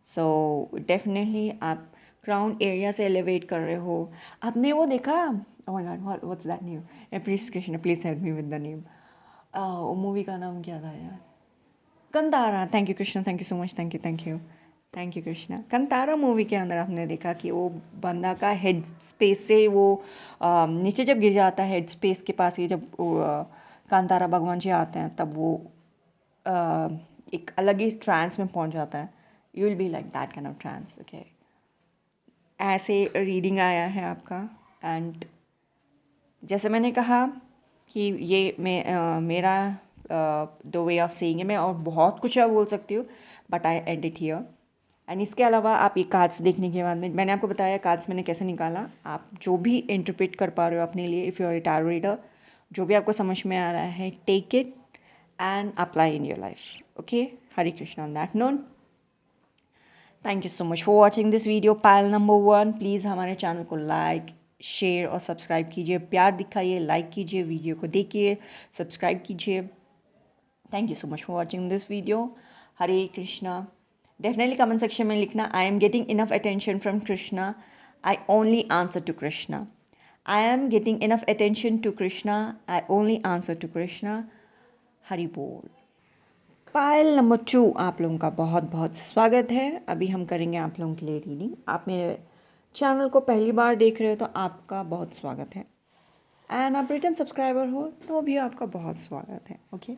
सो डेफिनेटली आप क्राउन एरिया से एलिवेट कर रहे हो। आपने वो देखा, oh my God what's that name, please Krishna please help me with the name. वो मूवी का नाम क्या था यार? Kantara. Thank you Krishna, thank you so much, thank you thank you thank you Krishna. Kantara movie के अंदर आपने देखा कि वो बंदा का हेड स्पेस से वो नीचे जब गिर जाता है, हेड स्पेस के पास ही जब कांतारा भगवान जी आते हैं, तब वो एक अलग ही ट्रांस में पहुंच जाता है। You will be like that kind of trance. Okay, ऐसे रीडिंग आया है आपका। एंड जैसे मैंने कहा कि ये मेरा द वे ऑफ सेइंग है। मैं और बहुत कुछ बोल सकती हूँ but I and it here. And इसके अलावा आप ये कार्ड्स देखने के बाद में मैंने आपको बताया कार्ड्स मैंने कैसे निकाला। आप जो भी इंटरप्रेट कर पा रहे हो अपने लिए, if you are a tarot reader, जो भी आपको समझ में आ रहा है, take it and apply in your life. Okay, Hare Krishna. On that note, thank you so much for watching this video. Payal number 1, please हमारे चैनल को लाइक, शेयर और सब्सक्राइब कीजिए। प्यार दिखाइए, लाइक कीजिए, वीडियो को देखिए, सब्सक्राइब कीजिए। Thank you so much for watching this video. Hare Krishna. Definitely comment section में लिखना, I am getting enough attention from Krishna, I only answer to Krishna. I am getting enough attention to Krishna, I only answer to Krishna. Hari बोल। Payal number 2, आप लोगों का बहुत बहुत स्वागत है। अभी हम करेंगे आप लोगों के लिए रीडिंग। आप मेरे चैनल को पहली बार देख रहे हो तो आपका बहुत स्वागत है। एंड आप रिटर्न सब्सक्राइबर हो तो भी आपका बहुत स्वागत है। ओके,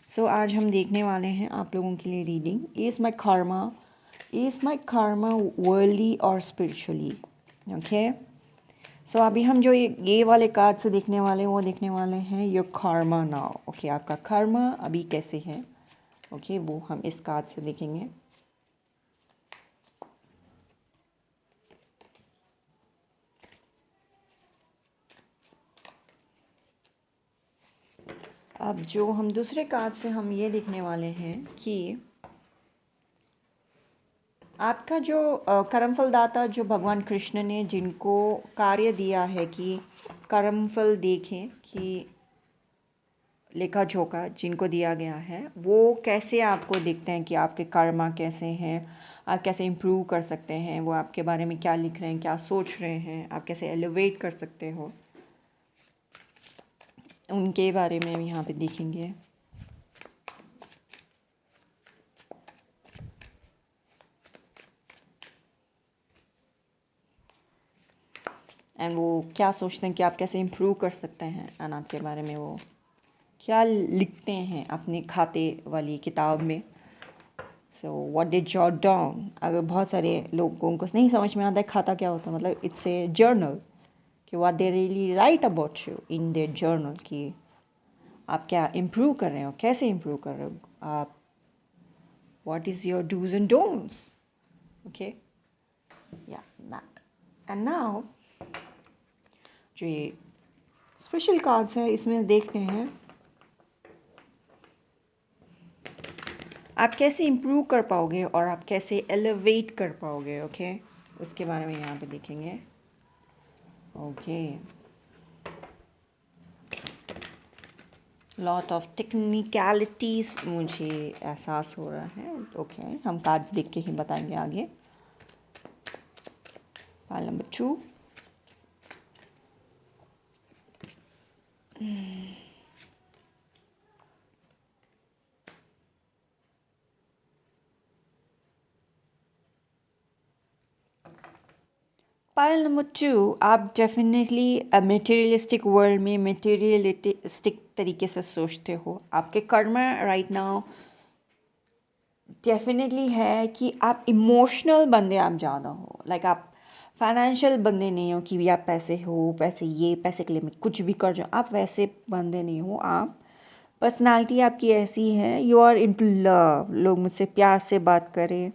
सो आज हम देखने वाले हैं आप लोगों के लिए reading, is my karma worldly और स्पिरिचुअली। ओके, सो अभी हम जो ये वाले कार्ड से देखने वाले हैं वो देखने वाले हैं योर karma नाउ। ओके, आपका कर्मा अभी कैसे है, ओके वो हम इस कार्ड से देखेंगे। अब जो हम दूसरे कार्ड से हम ये देखने वाले हैं कि आपका जो कर्मफलदाता, जो भगवान कृष्ण ने जिनको कार्य दिया है कि कर्मफल देखें, कि लेखा जोखा जिनको दिया गया है, वो कैसे आपको दिखते हैं कि आपके कर्मा कैसे हैं, आप कैसे इम्प्रूव कर सकते हैं, वो आपके बारे में क्या लिख रहे हैं, क्या सोच रहे हैं, आप कैसे एलिवेट कर सकते हो, उनके बारे में हम यहाँ पे देखेंगे। एंड वो क्या सोचते हैं कि आप कैसे इम्प्रूव कर सकते हैं, एंड आपके बारे में वो क्या लिखते हैं अपने खाते वाली किताब में। So what they jot down. अगर बहुत सारे लोगों को नहीं समझ में आता है खाता क्या होता है, मतलब इट्स ए जर्नल, कि what they really right about you in their journal, कि आप क्या इम्प्रूव कर रहे हो, कैसे इम्प्रूव कर रहे हो आप, what is your dos and don'ts. Okay, या दैट। एंड नाउ जो ये स्पेशल कार्ड्स है इसमें देखते हैं आप कैसे इम्प्रूव कर पाओगे और आप कैसे एलिवेट कर पाओगे। ओके, उसके बारे में यहाँ पे देखेंगे। ओके, लॉट ऑफ टेक्निकलिटीज मुझे एहसास हो रहा है। ओके, हम कार्ड्स देख के ही बताएंगे आगे। पाइल नंबर 2, पाइल नंबर 2, आप डेफिनेटली मटेरियलिस्टिक वर्ल्ड में मटेरियलिस्टिक तरीके से सोचते हो। आपके कर्म राइट नाउ डेफिनेटली है कि आप इमोशनल बंदे आप ज़्यादा हो। लाइक आप फाइनेंशियल बंदे नहीं हो कि आप पैसे हो, पैसे ये पैसे के लिए मैं कुछ भी कर जाऊँ, आप वैसे बंदे नहीं हो। आप पर्सनालिटी आपकी ऐसी है, यू आर इनटू लव, लोग मुझसे प्यार से बात करें।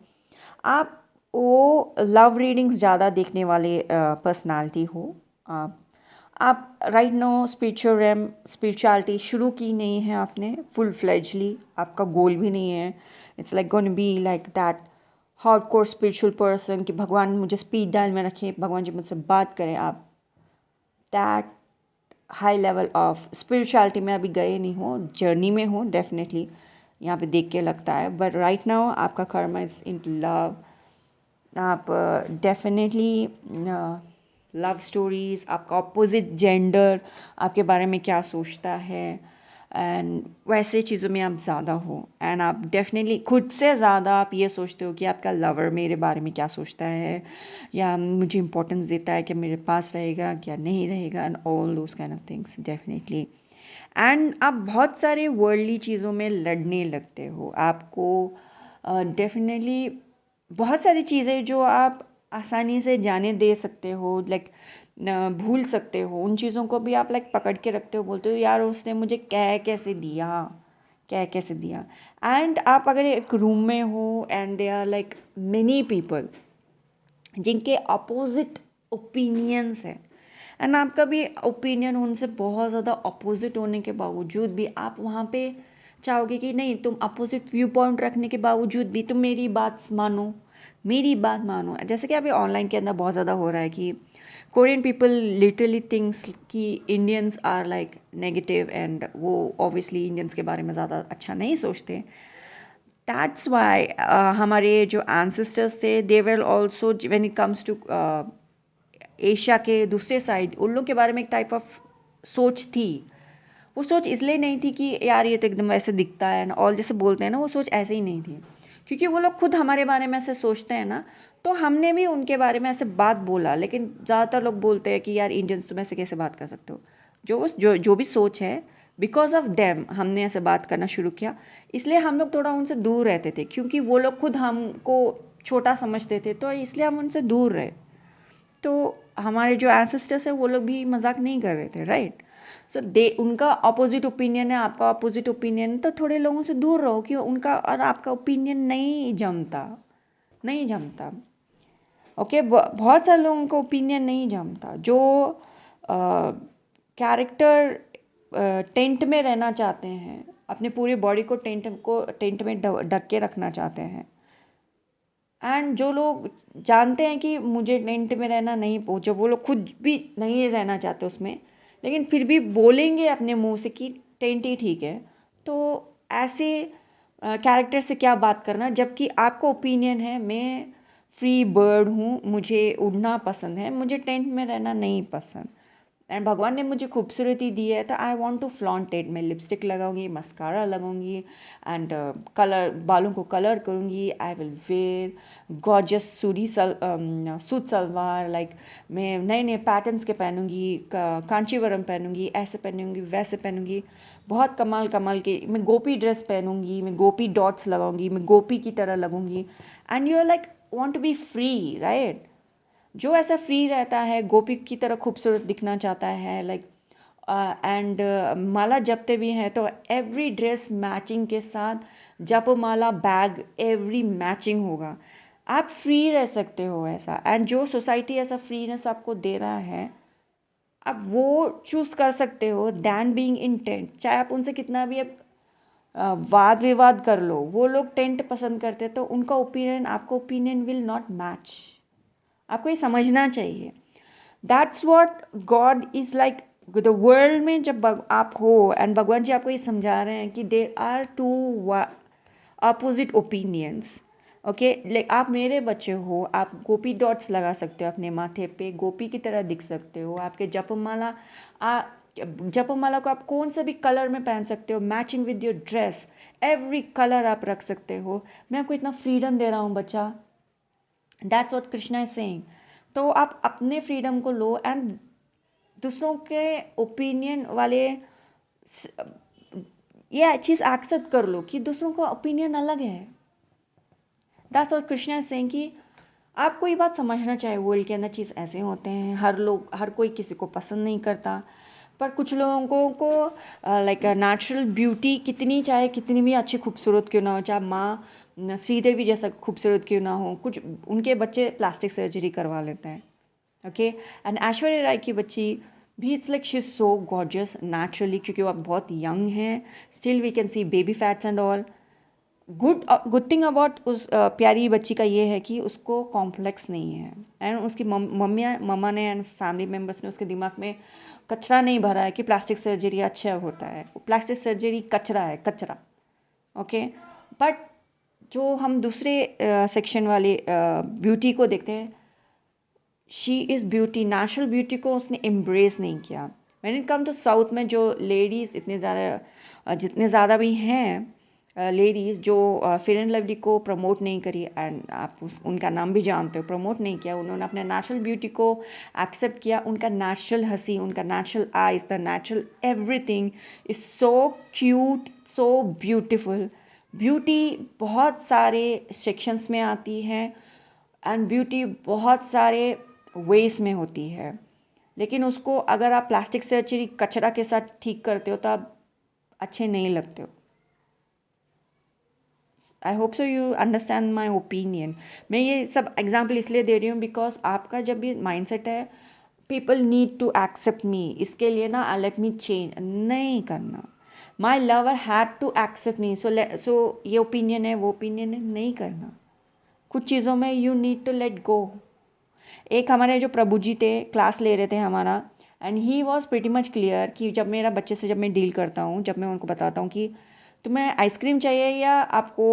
आप वो लव रीडिंग्स ज़्यादा देखने वाले पर्सनालिटी हो। आप राइट नो स्पिरिचुअलिटी शुरू की नहीं है आपने फुल फ्लेजली, आपका गोल भी नहीं है। It's like gonna be like that hardcore spiritual person कि भगवान मुझे स्पीड डायल में रखे, भगवान जी मुझसे बात करें। आप that high level of spirituality में अभी गए नहीं हो, जर्नी में हो डेफिनेटली, यहाँ पे देख के लगता है। बट राइट नाउ आपका कर्मा इज इनटू लव। आप डेफिनेटली लव स्टोरीज, आपका अपोजिट जेंडर आपके बारे में क्या सोचता है, एंड वैसे चीज़ों में आप ज़्यादा हो। एंड आप डेफिनेटली खुद से ज़्यादा आप ये सोचते हो कि आपका लवर मेरे बारे में क्या सोचता है, या मुझे इम्पोर्टेंस देता है कि मेरे पास रहेगा क्या नहीं रहेगा, and all those kind of things definitely. And आप बहुत सारे वर्ल्डली चीज़ों में लड़ने लगते हो। आपको डेफिनेटली बहुत सारी चीज़ें जो आप आसानी से जाने दे सकते हो, लाइक भूल सकते हो, उन चीज़ों को भी आप लाइक पकड़ के रखते हो, बोलते हो यार उसने मुझे कह कैसे दिया, कह कैसे दिया। एंड आप अगर एक रूम में हो and they are like many people जिनके अपोजिट ओपिनियंस है, एंड आपका भी ओपिनियन उनसे बहुत ज़्यादा अपोजिट होने के बावजूद भी आप वहाँ पे चाहोगे कि नहीं, तुम अपोजिट व्यू पॉइंट रखने के बावजूद भी तुम मेरी बात मानो, मेरी बात मानो। जैसे कि अभी ऑनलाइन के अंदर बहुत ज़्यादा हो रहा है कि कोरियन पीपल लिटरली थिंक्स कि Indians are like negative, and वो ऑब्वियसली इंडियंस के बारे में ज़्यादा अच्छा नहीं सोचते। दैट्स वाई हमारे जो एंसेस्टर्स थे they were also when it comes to Asia के दूसरे साइड, उन लोग के बारे में एक टाइप ऑफ सोच थी। वो सोच इसलिए नहीं थी कि यार ये तो एकदम वैसे दिखता है ना, और जैसे बोलते हैं ना, वो सोच ऐसे ही नहीं थी, क्योंकि वो लोग खुद हमारे बारे में ऐसे सोचते हैं ना, तो हमने भी उनके बारे में ऐसे बात बोला। लेकिन ज़्यादातर लोग बोलते हैं कि यार इंडियंस तुम ऐसे कैसे बात कर सकते हो, जो भी सोच है, बिकॉज ऑफ देम हमने ऐसे बात करना शुरू किया। इसलिए हम लोग थोड़ा उनसे दूर रहते थे, क्योंकि वो लोग खुद हमको छोटा समझते थे, तो इसलिए हम उनसे दूर रहे। तो हमारे जो एंसेस्टर्स हैं वो लोग भी मजाक नहीं कर रहे थे, राइट। सो दे उनका अपोजिट ओपिनियन है, आपका अपोजिट ओपिनियन है, तो थोड़े लोगों से दूर रहो कि उनका और आपका ओपिनियन नहीं जमता, नहीं जमता। ओके, बहुत सारे लोगों का ओपिनियन नहीं जमता, जो कैरेक्टर टेंट में रहना चाहते हैं, अपने पूरी बॉडी को टेंट में ढक के रखना चाहते हैं। एंड जो लोग जानते हैं कि मुझे टेंट में रहना नहीं, जब वो लोग खुद भी नहीं रहना चाहते उसमें, लेकिन फिर भी बोलेंगे अपने मुंह से कि टेंट ही ठीक है, तो ऐसे कैरेक्टर से क्या बात करना, जबकि आपका ओपिनियन है मैं फ्री बर्ड हूँ, मुझे उड़ना पसंद है, मुझे टेंट में रहना नहीं पसंद। एंड भगवान ने मुझे खूबसूरती दी है, तो I want to flaunt it. मैं लिपस्टिक लगाऊंगी, मस्कारा लगाऊंगी, एंड कलर, बालों को कलर करूंगी। I will wear gorgeous suit salwar, like मैं नए नए पैटर्न्स के पहनूंगी, कांचीवरम पहनूंगी, ऐसे पहनूंगी, वैसे पहनूंगी, बहुत कमाल कमाल के। मैं गोपी ड्रेस पहनूंगी, मैं गोपी डॉट्स लगाऊंगी, मैं गोपी की तरह लगूंगी। And you are like want to be free, right. जो ऐसा फ्री रहता है, गोपी की तरह खूबसूरत दिखना चाहता है, लाइक एंड माला जपते भी हैं तो एवरी ड्रेस मैचिंग के साथ, जप माला बैग एवरी मैचिंग होगा। आप फ्री रह सकते हो ऐसा, एंड जो सोसाइटी ऐसा फ्रीनेस आपको दे रहा है, आप वो चूज़ कर सकते हो दैन बीइंग इन टेंट। चाहे आप उनसे कितना भी आप वाद विवाद कर लो, वो लोग टेंट पसंद करते, तो उनका ओपिनियन आपका ओपिनियन विल नॉट मैच। आपको ये समझना चाहिए। That's what God is like. The world में जब आप हो, एंड भगवान जी आपको ये समझा रहे हैं कि there are two opposite opinions. Okay, like आप मेरे बच्चे हो, आप गोपी डॉट्स लगा सकते हो अपने माथे पे, गोपी की तरह दिख सकते हो। आपके जपमाला, जपमाला को आप कौन सा भी कलर में पहन सकते हो, matching with your dress, every colour आप रख सकते हो। मैं आपको इतना फ्रीडम दे रहा हूँ बच्चा। That's what Krishna is saying. तो आप अपने फ्रीडम को लो, एंड दूसरों के ओपिनियन वाले ये चीज़ एक्सेप्ट कर लो कि दूसरों का ओपिनियन अलग है। That's what Krishna is saying कि आपको ये बात समझना चाहिए, वर्ल्ड के अंदर चीज़ ऐसे होते हैं, हर कोई किसी को पसंद नहीं करता, पर कुछ लोगों को लाइक नेचुरल ब्यूटी कितनी, चाहे कितनी भी अच्छी खूबसूरत क्यों ना हो, चाहे माँ श्रीदेवी जैसा खूबसूरत क्यों ना हो, कुछ उनके बच्चे प्लास्टिक सर्जरी करवा लेते हैं। ओके, एंड ऐश्वर्या राय की बच्ची भी, it's like she is so gorgeous naturally, क्योंकि वो बहुत यंग है, still we can see baby fats and all. Good thing about उस प्यारी बच्ची का ये है कि उसको कॉम्प्लेक्स नहीं है, एंड उसकी मम्मा ने एंड फैमिली मेम्बर्स ने उसके दिमाग में कचरा नहीं भरा है कि प्लास्टिक सर्जरी अच्छा होता है। प्लास्टिक सर्जरी कचरा है, कचरा। ओके, बट जो हम दूसरे सेक्शन वाले ब्यूटी को देखते हैं, she is beauty, natural beauty को उसने एम्ब्रेस नहीं किया। When it come to South में जो लेडीज़ जितने ज़्यादा भी हैं लेडीज़ जो फेयर एंड लवली को प्रमोट नहीं करी, एंड आप उनका नाम भी जानते हो, प्रमोट नहीं किया, उन्होंने अपने नेचुरल ब्यूटी को एक्सेप्ट किया। उनका नेचुरल हंसी, उनका natural eyes, the natural everything is so cute, so beautiful. Beauty बहुत सारे सेक्शंस में आती है, एंड ब्यूटी बहुत सारे वेज में होती है, लेकिन उसको अगर आप प्लास्टिक सर्जरी कचरा के साथ ठीक करते हो तो आप अच्छे नहीं लगते हो। I hope so you understand my opinion. मैं ये सब एग्जाम्पल इसलिए दे रही हूँ बिकॉज आपका जब भी माइंडसेट है people need to accept me, इसके लिए ना लेट मी चेंज नहीं करना। My lover had to accept me, so ये ओपिनियन है, वो ओपिनियन है, नहीं करना। कुछ चीज़ों में you need to let go. एक हमारे जो प्रभु जी थे, क्लास ले रहे थे हमारा, and he was pretty much clear कि जब मेरा बच्चे से जब मैं डील करता हूँ, जब मैं उनको बताता हूँ कि तुम्हें आइसक्रीम चाहिए या आपको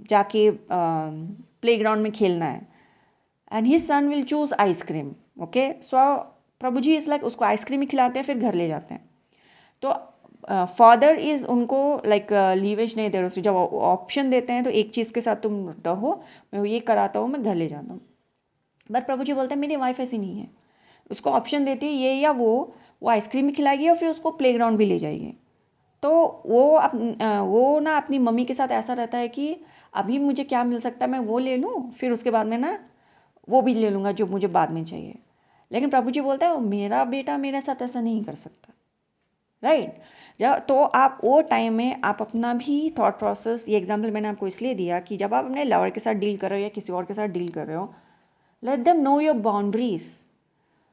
जाके प्लेग्राउंड में खेलना है, and his son will choose ice cream. Okay, so Prabhu ji is like उसको आइसक्रीम ही खिलाते हैं, फिर घर ले जाते हैं। तो फादर इज़ उनको लाइक लीवेज नहीं दे रहे, उसको जब ऑप्शन देते हैं तो एक चीज़ के साथ तुम रहो, मैं ये कराता हूँ, मैं घर ले जाता हूँ। बट प्रभु जी बोलते हैं मेरी वाइफ ऐसी नहीं है, उसको ऑप्शन देती है ये या वो आइसक्रीम भी खिलाएगी और फिर उसको प्लेग्राउंड भी ले जाएगी। तो वो ना अपनी मम्मी के साथ ऐसा रहता है कि अभी मुझे क्या मिल सकता है मैं वो ले लूँ, फिर उसके बाद में ना वो भी ले लूँगा जो मुझे बाद में चाहिए। लेकिन प्रभु जी बोलते हैं मेरा बेटा मेरे साथ ऐसा नहीं कर सकता, राइट। जब तो आप वो टाइम में आप अपना भी थॉट प्रोसेस, ये एग्जाम्पल मैंने आपको इसलिए दिया कि जब आप अपने लवर के साथ डील कर रहे हो या किसी और के साथ डील कर रहे हो, let them know your boundaries.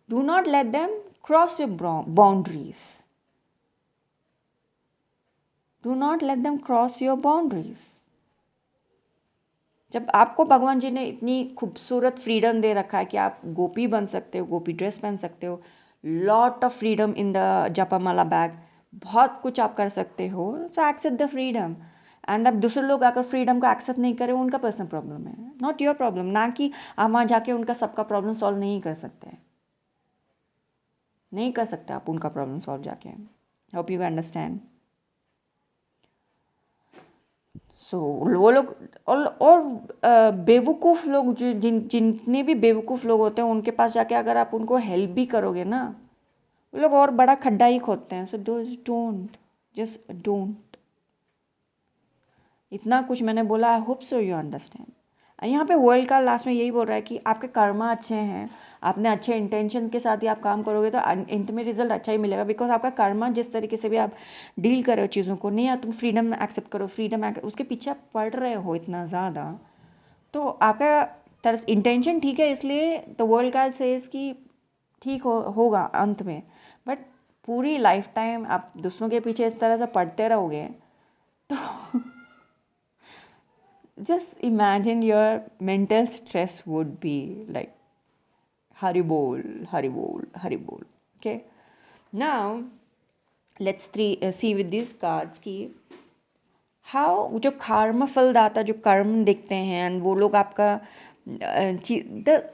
Do not let them cross your boundaries. Do not let them cross your boundaries. जब आपको भगवान जी ने इतनी खूबसूरत फ्रीडम दे रखा है कि आप गोपी बन सकते हो, गोपी ड्रेस पहन सकते हो, lot of freedom in the japamala bag, बहुत कुछ आप कर सकते हो, so accept the freedom. And अब दूसरे लोग अगर फ्रीडम को एक्सेप्ट नहीं करें, उनका पर्सनल प्रॉब्लम है, नॉट योर प्रॉब्लम। ना कि आप वहाँ जाके उनका सबका प्रॉब्लम सॉल्व नहीं कर सकते, नहीं कर सकते आप उनका प्रॉब्लम सॉल्व जाके। Hope you understand. सो वो लोग और बेवकूफ़ लोग जो जितने भी बेवकूफ़ लोग होते हैं उनके पास जाके अगर आप उनको हेल्प भी करोगे ना, वो लोग और बड़ा खड्डा ही खोदते हैं। So don't, just don't. इतना कुछ मैंने बोला, I hope so you understand. यहाँ पे वर्ल्ड का लास्ट में यही बोल रहा है कि आपके कर्मा अच्छे हैं, आपने अच्छे इंटेंशन के साथ ही आप काम करोगे तो अंत में रिजल्ट अच्छा ही मिलेगा। बिकॉज आपका कर्मा जिस तरीके से भी आप डील कर रहे हो चीज़ों को, नहीं यार तुम फ्रीडम एक्सेप्ट करो, उसके पीछे आप पढ़ रहे हो इतना ज़्यादा, तो आपका तरफ इंटेंशन ठीक है, इसलिए द वर्ल्ड का सेज कि ठीक होगा अंत में। बट पूरी लाइफ टाइम आप दूसरों के पीछे इस तरह से पढ़ते रहोगे तो just imagine your mental stress would be like haribol, haribol, haribol. Okay, now let's see with these cards कि how जो कर्म फलदाता जो कर्म देखते हैं, वो लोग आपका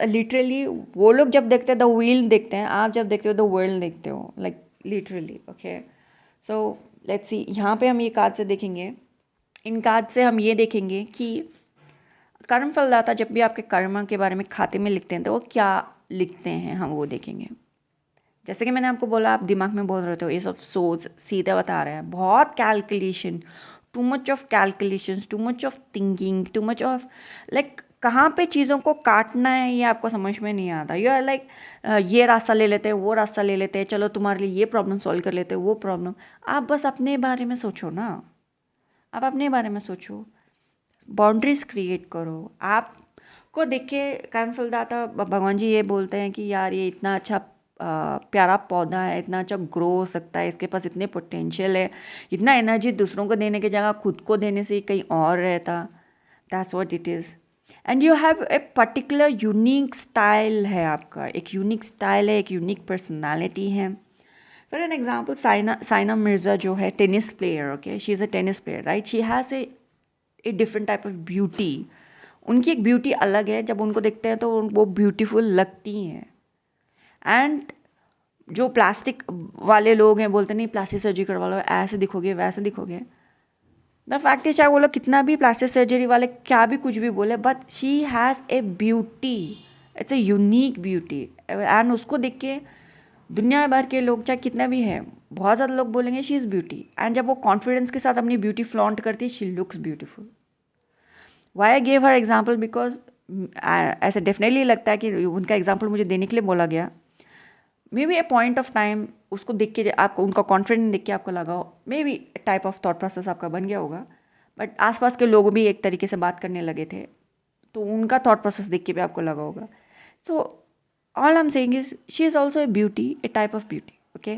लिटरली वो लोग जब देखते हैं द व्हील देखते हैं, आप जब देखते हो द वर्ल्ड देखते हो, like literally. Okay, so let's see, यहाँ पे हम ये कार्ड से देखेंगे, इन कार्ड से हम ये देखेंगे कि कर्म फलदाता जब भी आपके कर्म के बारे में खाते में लिखते हैं तो वो क्या लिखते हैं, हम वो देखेंगे। जैसे कि मैंने आपको बोला, आप दिमाग में बोल रहे थे एस ऑफ सोर्ड्स सीधा बता रहे हैं, बहुत calculation, too much of calculation, too much of thinking, too much of like कहाँ पे चीज़ों को काटना है ये आपको समझ में नहीं आता। यू आर लाइक ये रास्ता ले लेते हैं, वो रास्ता ले लेते हैं, चलो तुम्हारे लिए ये प्रॉब्लम सॉल्व कर लेते हैं, वो प्रॉब्लम। आप बस अपने बारे में सोचो ना, आप अपने बारे में सोचो, बाउंड्रीज क्रिएट करो। आपको देख के कानफलदाता भगवान जी ये बोलते हैं कि यार ये इतना अच्छा प्यारा पौधा है, इतना अच्छा ग्रो हो सकता है, इसके पास इतने पोटेंशियल है, इतना एनर्जी दूसरों को देने की जगह खुद को देने से कहीं और रहता। That's what it is. And you have a particular unique style है, आपका एक यूनिक स्टाइल है, एक यूनिक पर्सनालिटी है। For an example Saina Mirza जो है tennis player, okay, she is a tennis player, right. She has a different type of beauty. उनकी एक ब्यूटी अलग है, जब उनको देखते हैं तो वो ब्यूटीफुल लगती हैं। एंड जो प्लास्टिक वाले लोग हैं बोलते नहीं प्लास्टिक सर्जरी करवा लो, ऐसे दिखोगे वैसे दिखोगे। द फैक्ट इज चाहे वो लोग कितना भी प्लास्टिक सर्जरी वाले क्या भी कुछ भी बोले, but she has a beauty, it's a unique beauty. And उसको देख के दुनिया भर के लोग चाहे कितना भी है, बहुत ज़्यादा लोग बोलेंगे शी इज़ ब्यूटी। एंड जब वो कॉन्फिडेंस के साथ अपनी ब्यूटी फ्लॉन्ट करती है, she looks beautiful. Why I gave her example because ऐसे डेफिनेटली लगता है कि उनका एग्जाम्पल मुझे देने के लिए बोला गया। May be A point of time उसको देख के आपको, उनका कॉन्फिडेंस देख के आपको लगा हो, may be type of thought process आपका बन गया होगा। बट आसपास के लोग भी एक तरीके से बात करने लगे थे, तो उनका थॉट प्रोसेस देख के भी आपको लगा होगा। So all I am saying is she is also a beauty, A type of beauty, okay,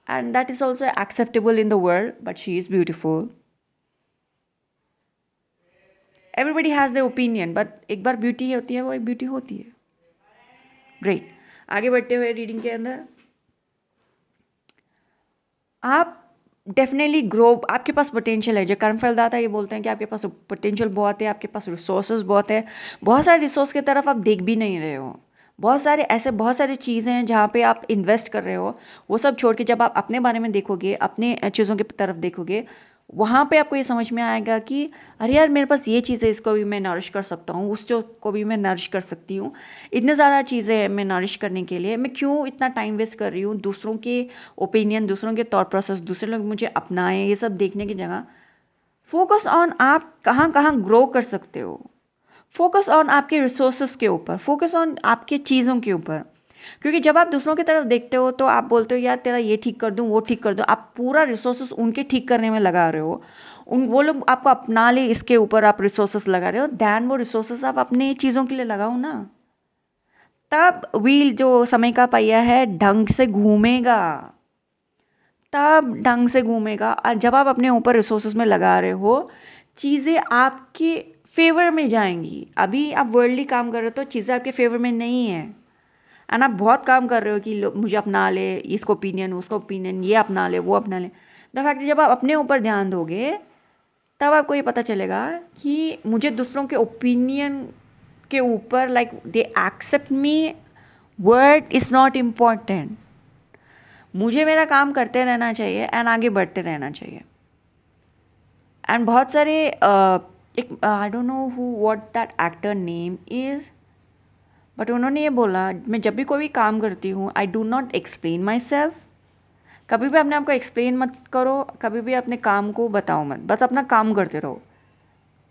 and that is also acceptable in the world, but she is beautiful. Everybody has the opinion, but एक बार beauty होती है वो एक beauty होती है। Great, आगे बढ़ते हुए रीडिंग के अंदर आप डेफिनेटली ग्रो, आपके पास पोटेंशियल है। जो कर्मफलदाता ये बोलते हैं कि आपके पास पोटेंशियल बहुत है, आपके पास रिसोर्सेज बहुत है। बहुत सारे रिसोर्स की तरफ आप देख भी नहीं रहे हो। बहुत सारी चीज़ें हैं जहाँ पे आप इन्वेस्ट कर रहे हो, वो सब छोड़ के जब आप अपने बारे में देखोगे, अपने चीज़ों की तरफ देखोगे, वहाँ पे आपको ये समझ में आएगा कि अरे यार मेरे पास ये चीज़ है, इसको भी मैं नरिश कर सकता हूँ, उस चीज़ को भी मैं नरिश कर सकती हूँ। इतने ज़्यादा चीज़ें हैं मैं नरिश करने के लिए, मैं क्यों इतना टाइम वेस्ट कर रही हूँ दूसरों के ओपिनियन, दूसरों के थॉट प्रोसेस, दूसरे लोग मुझे अपनाएं, ये सब देखने की जगह फोकस ऑन आप कहाँ कहाँ ग्रो कर सकते हो। फोकस ऑन आपके रिसोर्सेस के ऊपर, फोकस ऑन आपके चीज़ों के ऊपर। क्योंकि जब आप दूसरों की तरफ देखते हो तो आप बोलते हो यार तेरा ये ठीक कर दूँ, वो ठीक कर दूँ, आप पूरा रिसोर्सेस उनके ठीक करने में लगा रहे हो। वो लोग आपको अपना ले, इसके ऊपर आप रिसोर्सेस लगा रहे हो। दैन वो रिसोर्सेस आप अपने चीज़ों के लिए लगाओ ना, तब व्हील जो समय का पहिया है ढंग से घूमेगा, तब ढंग से घूमेगा। और जब आप अपने ऊपर रिसोर्सेस में लगा रहे हो, चीज़ें आपके फेवर में जाएंगी। अभी आप वर्ल्डली काम कर रहे हो तो चीज़ें आपके फेवर में नहीं है, एंड आप बहुत काम कर रहे हो कि लोग मुझे अपना ले, इसको ओपिनियन, उसका ओपिनियन, ये अपना ले, वो अपना ले। द फैक्ट जब आप अपने ऊपर ध्यान दोगे, तब आपको ये पता चलेगा कि मुझे दूसरों के ओपिनियन के ऊपर, like they accept me, word is not important. मुझे मेरा काम करते रहना चाहिए एंड आगे बढ़ते रहना चाहिए। एंड बहुत सारे एक आई don't know who what that actor name is, but उन्होंने ये बोला मैं जब भी कोई भी काम करती हूँ I do not explain my self. कभी भी अपने आप को एक्सप्लेन मत करो, कभी भी अपने काम को बताओ मत, बस अपना काम करते रहो,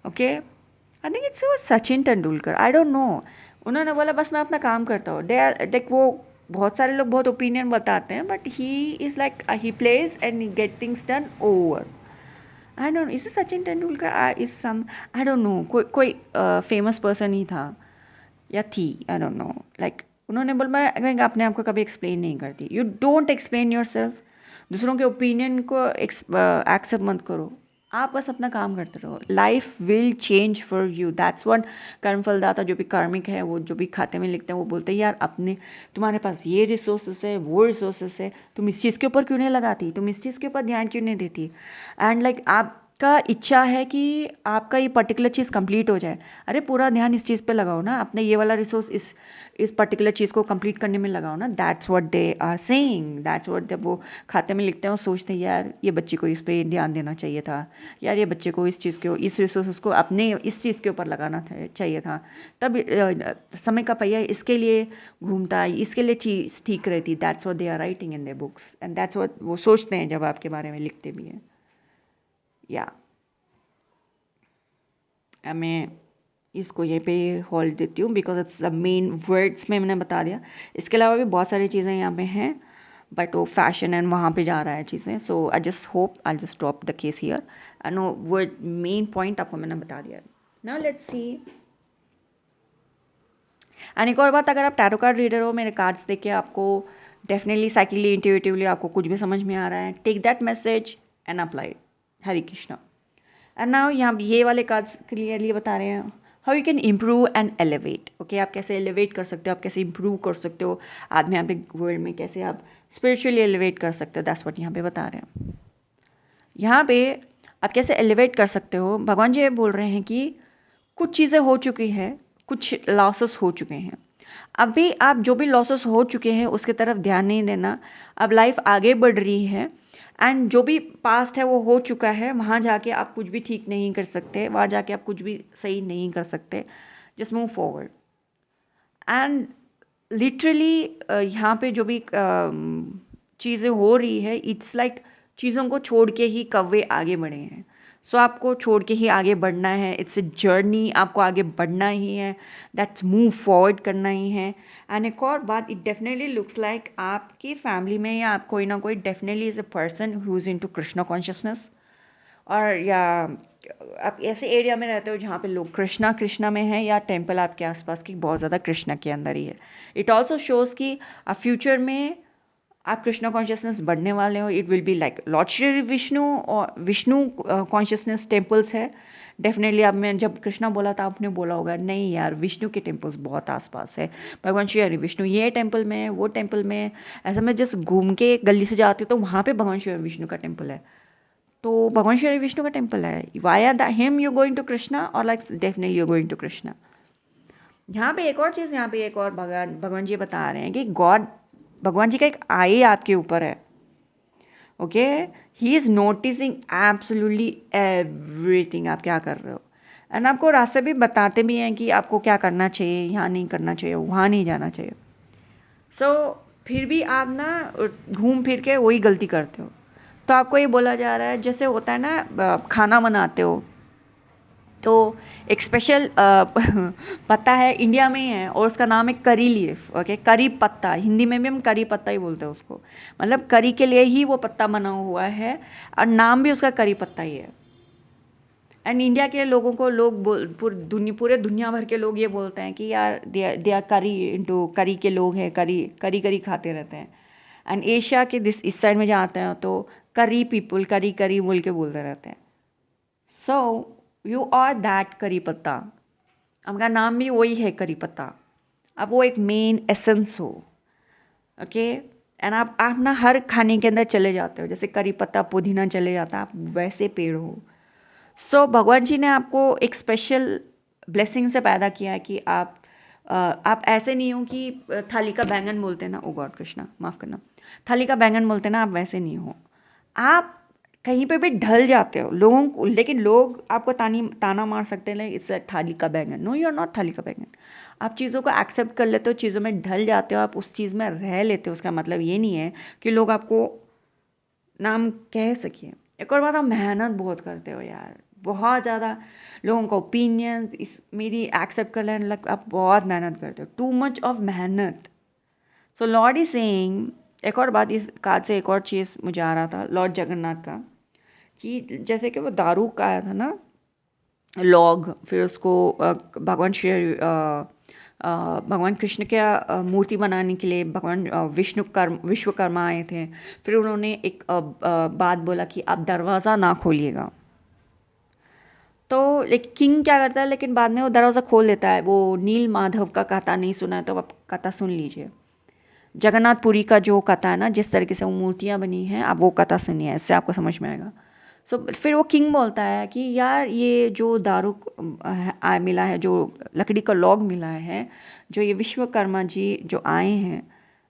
okay. I think it's Sachin Tendulkar, I don't no. उन्होंने बोला बस मैं अपना काम करता हूँ। दे आर लाइक, वो बहुत सारे लोग बहुत ओपिनियन बताते हैं, but he is like he pledge and get things done over. I don't, is Sachin Tendulkar is some, I don't know, कोई फेमस पर्सन ही था या थी, आई डोंट नो। लाइक उन्होंने बोला मैं अपने आप को कभी एक्सप्लेन नहीं करती। You don't explain your self, दूसरों के ओपिनियन को एक्सेप्ट मत करो, आप बस अपना काम करते रहो। Life will change for you, that's what कर्मफलदाता जो भी कार्मिक है, वो जो भी खाते में लिखते हैं, वो बोलते हैं यार अपने, तुम्हारे पास ये रिसोर्सेस है, वो रिसोर्सेस है, तुम इस चीज़ के ऊपर क्यों नहीं लगाती, तुम इस चीज़ के ऊपर ध्यान क्यों नहीं देती। एंड लाइक आपका इच्छा है कि आपका ये पर्टिकुलर चीज़ कंप्लीट हो जाए, अरे पूरा ध्यान इस चीज़ पे लगाओ ना, अपने ये वाला रिसोर्स इस पर्टिकुलर चीज़ को कंप्लीट करने में लगाओ ना। That's what they are saying, that's what, जब वो खाते में लिखते हैं वो सोचते हैं यार ये बच्चे को इस पे ध्यान देना चाहिए था, यार ये बच्चे को इस चीज़ को, इस रिसोर्स को अपने इस चीज़ के ऊपर लगाना चाहिए था, तब समय का पहिया इसके लिए घूमता है, इसके लिए चीज़ ठीक रहती। That's what they are writing in their books and that's what वो सोचते हैं जब आपके बारे में लिखते भी हैं। या हमें इसको यहीं पे होल्ड देती हूँ because it's the main words में मैंने बता दिया। इसके अलावा भी बहुत सारी चीज़ें यहाँ पे हैं बट वो फैशन एंड वहाँ पे जा रहा है चीज़ें। So I just hope I just drop the case here and no word main point आपको मैंने बता दिया। Now let's see. एंड एक और बात, अगर आप टैरो कार्ड रीडर हो, मेरे कार्ड्स देख के आपको डेफिनेटली साइकिली इंट्यूटिवली आपको कुछ भी समझ में आ रहा है, take that message and apply. Hare Krishna. And now यहाँ ये वाले कार्ड्स क्लियरली बता रहे हैं how you can improve and elevate. Okay, आप कैसे एलिवेट कर सकते हो, आप कैसे इम्प्रूव कर सकते हो आध्यात्मिक वर्ल्ड में, कैसे आप स्पिरिचुअली एलिवेट कर सकते हो। दैट्स व्हाट यहाँ पे बता रहे हैं। यहाँ पे आप कैसे एलिवेट कर सकते हो, भगवान जी ये बोल रहे हैं कि कुछ चीज़ें हो चुकी हैं, कुछ लॉसेस हो चुके हैं। अभी आप जो भी लॉसेस हो चुके हैं उसके तरफ ध्यान नहीं देना। अब लाइफ आगे बढ़ रही है एंड जो भी पास्ट है वो हो चुका है। वहाँ जाके आप कुछ भी ठीक नहीं कर सकते, वहाँ जाके आप कुछ भी सही नहीं कर सकते। Just move forward and literally यहाँ पे जो भी चीज़ें हो रही है, इट्स लाइक चीज़ों को छोड़ के ही कौवे आगे बढ़े हैं। सो आपको छोड़ के ही आगे बढ़ना है। इट्स ए जर्नी, आपको आगे बढ़ना ही है, दैट्स मूव फॉरवर्ड करना ही है। एंड एक और बात, इट डेफिनेटली लुक्स लाइक आपकी फैमिली में या आप कोई ना कोई definitely is a person who is into Krishna consciousness, और या आप ऐसे एरिया में रहते हो जहाँ पे लोग कृष्णा कृष्णा में है, या टेम्पल आपके आसपास की बहुत ज़्यादा कृष्णा के अंदर ही है। इट ऑल्सो शोज़ कि आप फ्यूचर में आप कृष्णा कॉन्शियसनेस बढ़ने वाले हो। It will be like Lord Shri Vishnu और विष्णु कॉन्शियसनेस टेम्पल्स है डेफिनेटली। अब मैं जब कृष्णा बोला था आपने बोला होगा नहीं यार, विष्णु के टेम्पल्स बहुत आसपास है, भगवान श्री हरि विष्णु ये टेम्पल में है, वो टेम्पल में है। ऐसा मैं जस्ट घूम के एक गली से जाती हूँ तो वहाँ पे भगवान श्री हरि विष्णु का टेम्पल है, तो भगवान श्री हरि विष्णु का टेम्पल है। Via the hymn you going to Krishna और like definitely you going to Krishna. यहाँ पे एक और चीज़, यहाँ पे एक और भगवान जी बता रहे हैं कि गॉड, भगवान जी का एक आई आपके ऊपर है। Okay, he is noticing absolutely everything आप क्या कर रहे हो, एंड आपको रास्ते भी बताते भी हैं कि आपको क्या करना चाहिए, यहाँ नहीं करना चाहिए, वहाँ नहीं जाना चाहिए। सो फिर भी आप ना घूम फिर के वही गलती करते हो। तो आपको ये बोला जा रहा है, जैसे होता है ना खाना बनाते हो तो एक स्पेशल पत्ता है, इंडिया में ही है, और उसका नाम है करी लीफ। ओके, करी पत्ता, हिंदी में भी हम करी पत्ता ही बोलते हैं उसको, मतलब करी के लिए ही वो पत्ता बना हुआ है और नाम भी उसका करी पत्ता ही है। एंड इंडिया के लोगों को लोग पूरे दुनिया भर के लोग ये बोलते हैं कि यार दे आर करी इंटू, करी के लोग हैं, करी करी करी खाते रहते हैं। एंड एशिया के इस साइड में जाते हैं तो करी पीपल, करी करी बोल के बोलते रहते हैं। सो यू आर दैट करी पत्ता, आपका नाम भी वही है करी पत्ता, आप वो एक मेन एसेंस हो। ओके, एंड आप ना हर खाने के अंदर चले जाते हो, जैसे करी पत्ता पुदीना चले जाता है, आप वैसे पेड़ हो। सो भगवान जी ने आपको एक स्पेशल ब्लेसिंग से पैदा किया है कि आप ऐसे नहीं हो कि थाली का बैंगन बोलते हैं ना, ओ गॉड कृष्णा माफ़ करना, थाली का बैंगन बोलते हैं ना, आप वैसे नहीं हो। आप कहीं पे भी ढल जाते हो लोगों को, लेकिन लोग आपको ताना मार सकते हैं इट्स थाली का बैंगन। नो, यू आर नॉट थाली का बैंगन। आप चीज़ों को एक्सेप्ट कर लेते हो, चीज़ों में ढल जाते हो, आप उस चीज़ में रह लेते हो। उसका मतलब ये नहीं है कि लोग आपको नाम कह सकिए। एक और बात, आप मेहनत बहुत करते हो यार, बहुत ज़्यादा लोगों का ओपिनियन इस मेरी एक्सेप्ट कर लेने लग, आप बहुत मेहनत करते हो, टू मच ऑफ मेहनत। सो लॉर्ड इज सेइंग, एक और बात, इस कार्ड से एक और चीज़ मुझे आ रहा था लॉर्ड जगन्नाथ का, कि जैसे कि वो दारू का आया था ना लॉग, फिर उसको भगवान कृष्ण के मूर्ति बनाने के लिए भगवान विश्वकर्मा आए थे। फिर उन्होंने एक बात बोला कि आप दरवाज़ा ना खोलिएगा। तो एक किंग क्या करता है, लेकिन बाद में वो दरवाज़ा खोल देता है। वो नील माधव का कथा नहीं सुना है तो आप कथा सुन लीजिए। जगन्नाथपुरी का जो कथा है ना, जिस तरीके से वो मूर्तियाँ बनी हैं, आप वो कथा सुनिए, इससे आपको समझ में आएगा। सो फिर वो किंग बोलता है कि यार ये जो दारू मिला है, जो लकड़ी का लॉग मिला है, जो ये विश्वकर्मा जी जो आए हैं,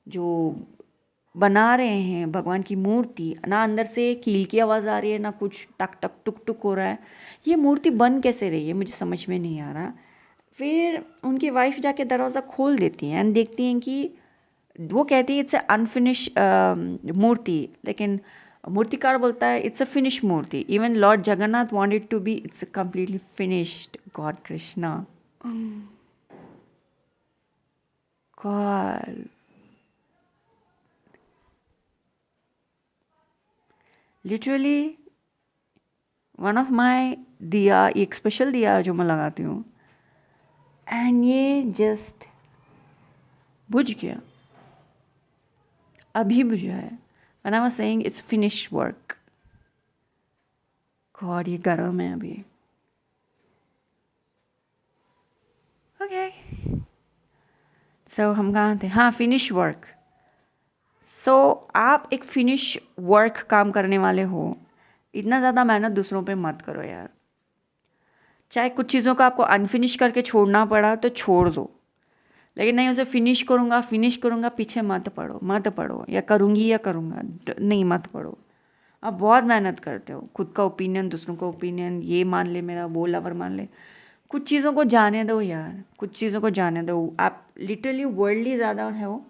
जो बना रहे हैं भगवान की मूर्ति, ना अंदर से कील की आवाज़ आ रही है, ना कुछ टक टक टुक टुक हो रहा है, ये मूर्ति बन कैसे रही है, मुझे समझ में नहीं आ रहा। फिर उनकी वाइफ जाके दरवाज़ा खोल देती हैं एंड देखती हैं कि वो कहती है इट्स अ अनफिनिश मूर्ति, लेकिन मूर्तिकार बोलता है इट्स अ फिनिश मूर्ति। Even Lord Jagannath wanted to be it's completely finished God Krishna. God, literally one of my दिया, एक स्पेशल दिया जो मैं लगाती हूँ, एंड ये जस्ट बुझ गया, अभी बुझा है. And I was saying it's finished work. God, ये गर्म है अभी. ओके, सो हम कहाँ थे? हाँ, फिनिश वर्क. सो आप एक फिनिश वर्क काम करने वाले हो, इतना ज़्यादा मेहनत दूसरों पे मत करो यार. चाहे कुछ चीज़ों को आपको अनफिनिश करके छोड़ना पड़ा तो छोड़ दो, लेकिन नहीं उसे फिनिश करूँगा पीछे मत पड़ो, या करूँगी या करूँगा, नहीं मत पड़ो. आप बहुत मेहनत करते हो, खुद का ओपिनियन, दूसरों का ओपिनियन, ये मान ले मेरा, वो लवर मान ले. कुछ चीज़ों को जाने दो यार, कुछ चीज़ों को जाने दो. आप लिटरली वर्ल्डली ज़्यादा हो,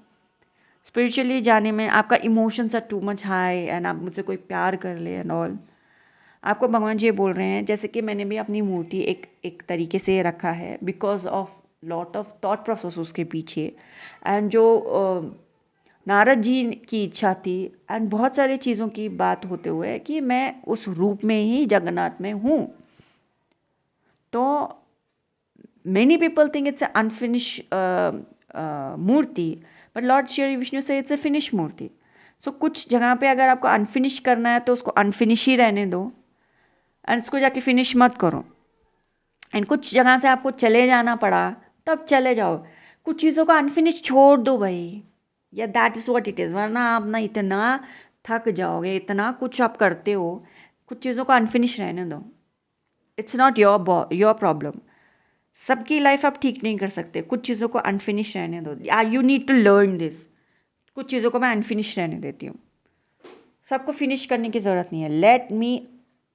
स्पिरिचुअली जाने में आपका emotions are too much high, and आप मुझसे कोई प्यार कर ले एंड ऑल. आपको भगवान जी ये बोल रहे हैं, जैसे कि मैंने भी अपनी मूर्ति एक तरीके से रखा है because of lot of thought process उसके पीछे, एंड जो नारद जी की इच्छा थी, एंड बहुत सारी चीज़ों की बात होते हुए कि मैं उस रूप में ही जगन्नाथ में हूँ. तो many people think it's an unfinished मूर्ति, बट लॉर्ड श्री विष्णु से इट्स अ फिनिश मूर्ति. सो कुछ जगह पे अगर आपको अनफिनिश करना है तो उसको अनफिनिश ही रहने दो, एंड उसको जाके फिनिश मत करो. एंड कुछ जगह से आपको चले जाना पड़ा तब चले जाओ. कुछ चीज़ों को अनफिनिश छोड़ दो भाई, या that is what it is. वरना आप ना इतना थक जाओगे, इतना कुछ आप करते हो, कुछ चीज़ों को अनफिनिश रहने दो. It's not your problem. सबकी लाइफ आप ठीक नहीं कर सकते, कुछ चीज़ों को अनफिनिश रहने दो. You need to learn this. कुछ चीज़ों को मैं अनफिनिश रहने देती हूँ, सबको फिनिश करने की ज़रूरत नहीं है. लेट मी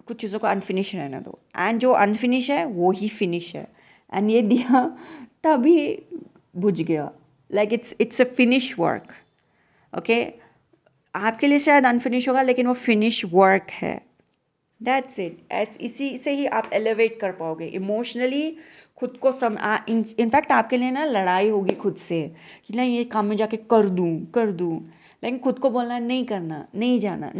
कुछ चीज़ों को अनफिनिश रहने दो, एंड जो अनफिनिश है वो ही फिनिश है. एंड ये दिया तभी बुझ गया. Like it's a finish work. Okay, आपके लिए शायद अनफिनिश होगा, लेकिन वो फिनिश वर्क है. That's it. इसी से ही आप एलिवेट कर पाओगे इमोशनली. खुद को इनफैक्ट आपके लिए ना लड़ाई होगी खुद से कि नहीं ये काम में जाके कर दूँ, लेकिन खुद को बोलना नहीं करना, नहीं जाना,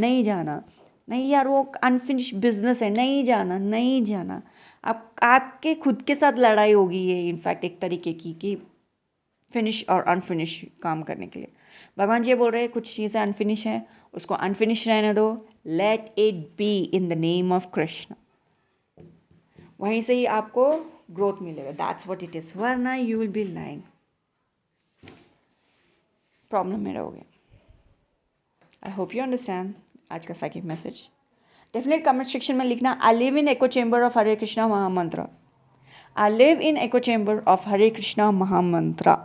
नहीं यार वो अनफिनिश बिजनेस है, नहीं जाना. आपके खुद के साथ लड़ाई होगी ये, इनफैक्ट एक तरीके की, कि फिनिश और अनफिनिश काम करने के लिए. भगवान जी बोल रहे हैं कुछ चीज़ें अनफिनिश हैं, उसको अनफिनिश रहने दो. Let it be in the name of Krishna. वहीं से ही आपको ग्रोथ मिलेगा. That's what it is. वरना you will be lying, problem में रहोगे. आई होप यू अंडरस्टैंड आज का psychic message. Definite comment section में लिखना, I live in echo chamber of Hare Krishna महामंत्र. I live in echo chamber of Hare Krishna महामंत्र.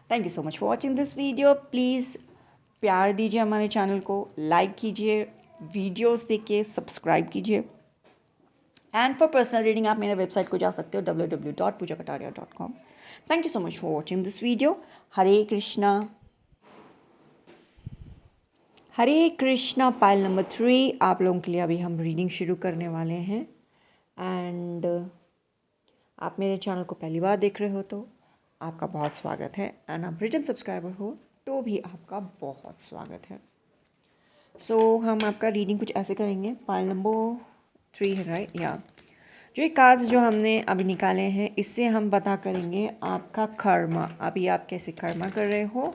Thank you so much for watching this video. Please प्यार दीजिए हमारे चैनल को, लाइक कीजिए, वीडियोस देखिए, सब्सक्राइब कीजिए. एंड फॉर पर्सनल रीडिंग आप मेरे वेबसाइट को जा सकते हो www.poojakataria.com. Thank you so much for watching this video. Hare Krishna. Hare Krishna. Pile number 3 आप लोगों के लिए अभी हम रीडिंग शुरू करने वाले हैं. एंड आप मेरे चैनल को पहली बार देख रहे हो तो आपका बहुत स्वागत है, एंड आप रिटर्न सब्सक्राइबर हो तो भी आपका बहुत स्वागत है. सो हम आपका रीडिंग कुछ ऐसे करेंगे. पाइल नंबर 3 है, राइट? या जो ये कार्ड्स जो हमने अभी निकाले हैं, इससे हम पता करेंगे आपका कर्मा. अभी आप कैसे कर्मा कर रहे हो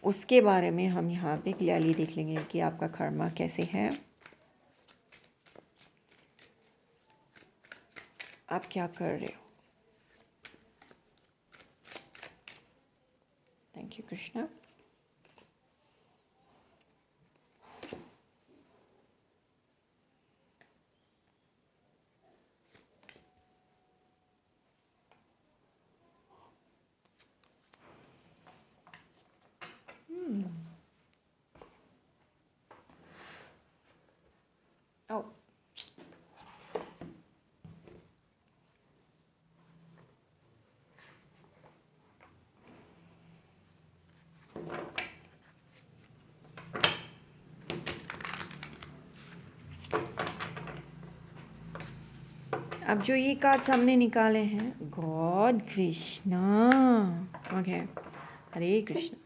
उसके बारे में हम यहाँ पे क्लियरली देख लेंगे कि आपका कर्मा कैसे है, आप क्या कर रहे हो. Thank you Krishna. Oh. अब जो ये कार्ड्स हमने निकाले हैं, गॉड कृष्णा, ओके, हरे कृष्णा,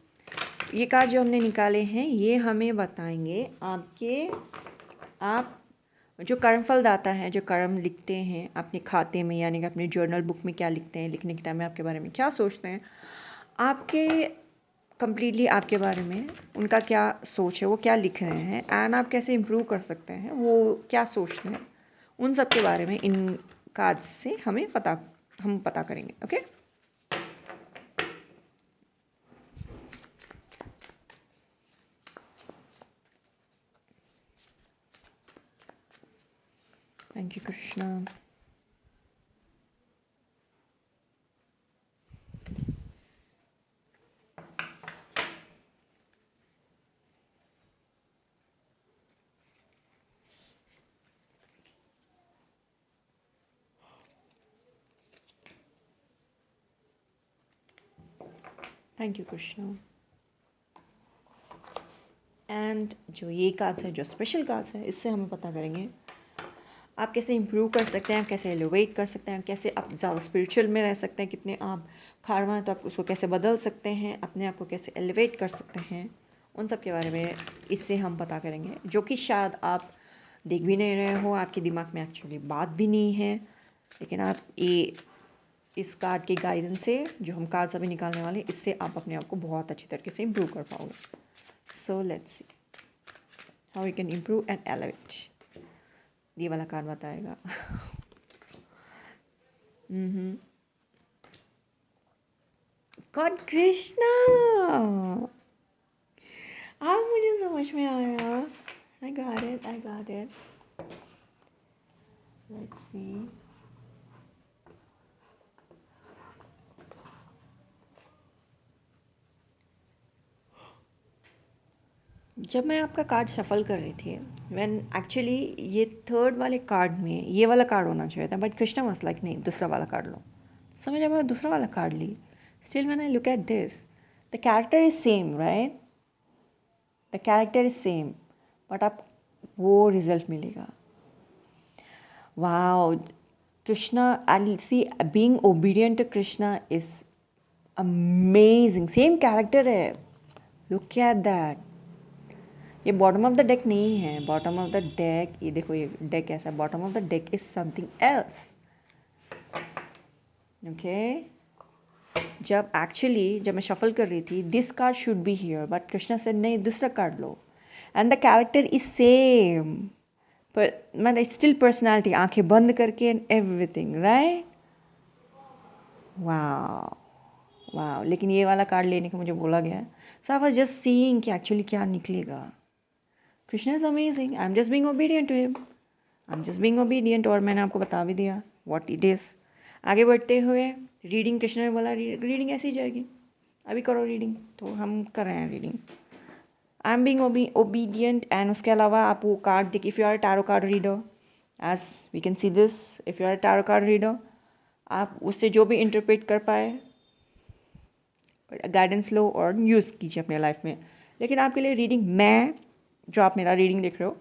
ये कार्ड जो हमने निकाले हैं ये हमें बताएंगे आप जो कर्मफल दाता है, जो कर्म लिखते हैं अपने खाते में, यानी कि अपने जर्नल बुक में क्या लिखते हैं, लिखने के टाइम में आपके बारे में क्या सोचते हैं, आपके कम्प्लीटली आपके बारे में उनका क्या सोच है, वो क्या लिख रहे हैं, एंड आप कैसे इम्प्रूव कर सकते हैं, वो क्या सोचते हैं, उन सब के बारे में इन कार्ड्स से हम पता करेंगे। Okay, thank you Krishna. Thank you Krishna. And जो ये कार्ड्स है, जो स्पेशल कार्ड्स है, इससे हम पता करेंगे आप कैसे इम्प्रूव कर सकते हैं, कैसे एलिवेट कर सकते हैं, कैसे आप ज़्यादा स्पिरिचुअल में रह सकते हैं, कितने आप खारवा हैं तो आप उसको कैसे बदल सकते हैं, अपने आप को कैसे एलिवेट कर सकते हैं, उन सब के बारे में इससे हम पता करेंगे, जो कि शायद आप देख भी नहीं रहे हो, आपके दिमाग में एक्चुअली बात भी नहीं है, लेकिन आप ये इस कार्ड के गाइडेंस से, जो हम कार्ड्स अभी निकालने वाले हैं, इससे आप अपने आप को बहुत अच्छी तरीके से इम्प्रूव कर पाओगे। So let's see how you can improve and elevate. ये वाला कार्ड बताएगा। गॉड कृष्णा, अब मुझे समझ में आया। I got it. Let's see. जब मैं आपका कार्ड शफल कर रही थी, व्हेन एक्चुअली ये थर्ड वाले कार्ड में ये वाला कार्ड होना चाहिए था, बट कृष्णा वाज लाइक नहीं, दूसरा वाला कार्ड लो। समझ, जब मैं दूसरा वाला कार्ड ली, still when I look at this, the character is same, right, the character is same, but आप वो रिजल्ट मिलेगा। Wow, Krishna, I'll see, being obedient to Krishna is amazing. Same character है, look at that. ये bottom of the deck नहीं है, bottom of the deck, ये देखो ये डेक ऐसा, bottom of the deck is something else. Okay, जब मैं शफल कर रही थी, this card should be here, but Krishna से नहीं, दूसरा card low, and the character is same, पर मतलब स्टिल पर्सनैलिटी, आंखें बंद करके एंड एवरीथिंग, राइट। वाह, लेकिन ये वाला कार्ड लेने का मुझे बोला गया है, so I was just seeing कि एक्चुअली क्या निकलेगा। Krishna is amazing, I am just being obedient to him, और मैंने आपको बता भी दिया व्हाट इट इज़। आगे बढ़ते हुए रीडिंग, कृष्णा ने बोला रीडिंग ऐसी जाएगी, अभी करो रीडिंग, तो हम कर रहे हैं reading. I am being obedient, and उसके अलावा आप वो कार्ड देखिए, if you are tarot card reader, as we can see this, if you are tarot card reader, आप उससे जो भी इंटरप्रेट कर पाए गाइडेंस लो और यूज़ कीजिए अपने लाइफ में। लेकिन आपके लिए रीडिंग, मैं जो आप मेरा रीडिंग देख रहे हो,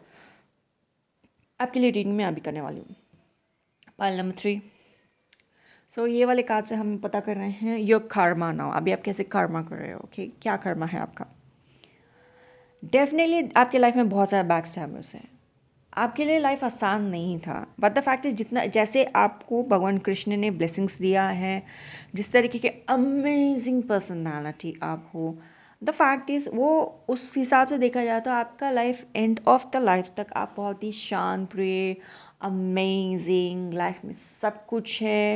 आपके लिए रीडिंग मैं अभी करने वाली हूँ। Pile number 3। सो ये वाले कार्ड से हम पता कर रहे हैं योर कर्मा नाउ, अभी आप कैसे कर्मा कर रहे हो, ओके, क्या कर्मा है आपका। डेफिनेटली आपके लाइफ में बहुत सारे बैक स्टैबर्स हैं, आपके लिए लाइफ आसान नहीं था, बट द फैक्ट इज जितना जैसे आपको भगवान कृष्ण ने ब्लेसिंग्स दिया है, जिस तरीके के अमेजिंग पर्सनालिटी आप हो, द फैक्ट इज़ वो उस हिसाब से देखा जाए तो आपका life end of the life तक आप बहुत ही शांत प्रिय, अमेजिंग, लाइफ में सब कुछ है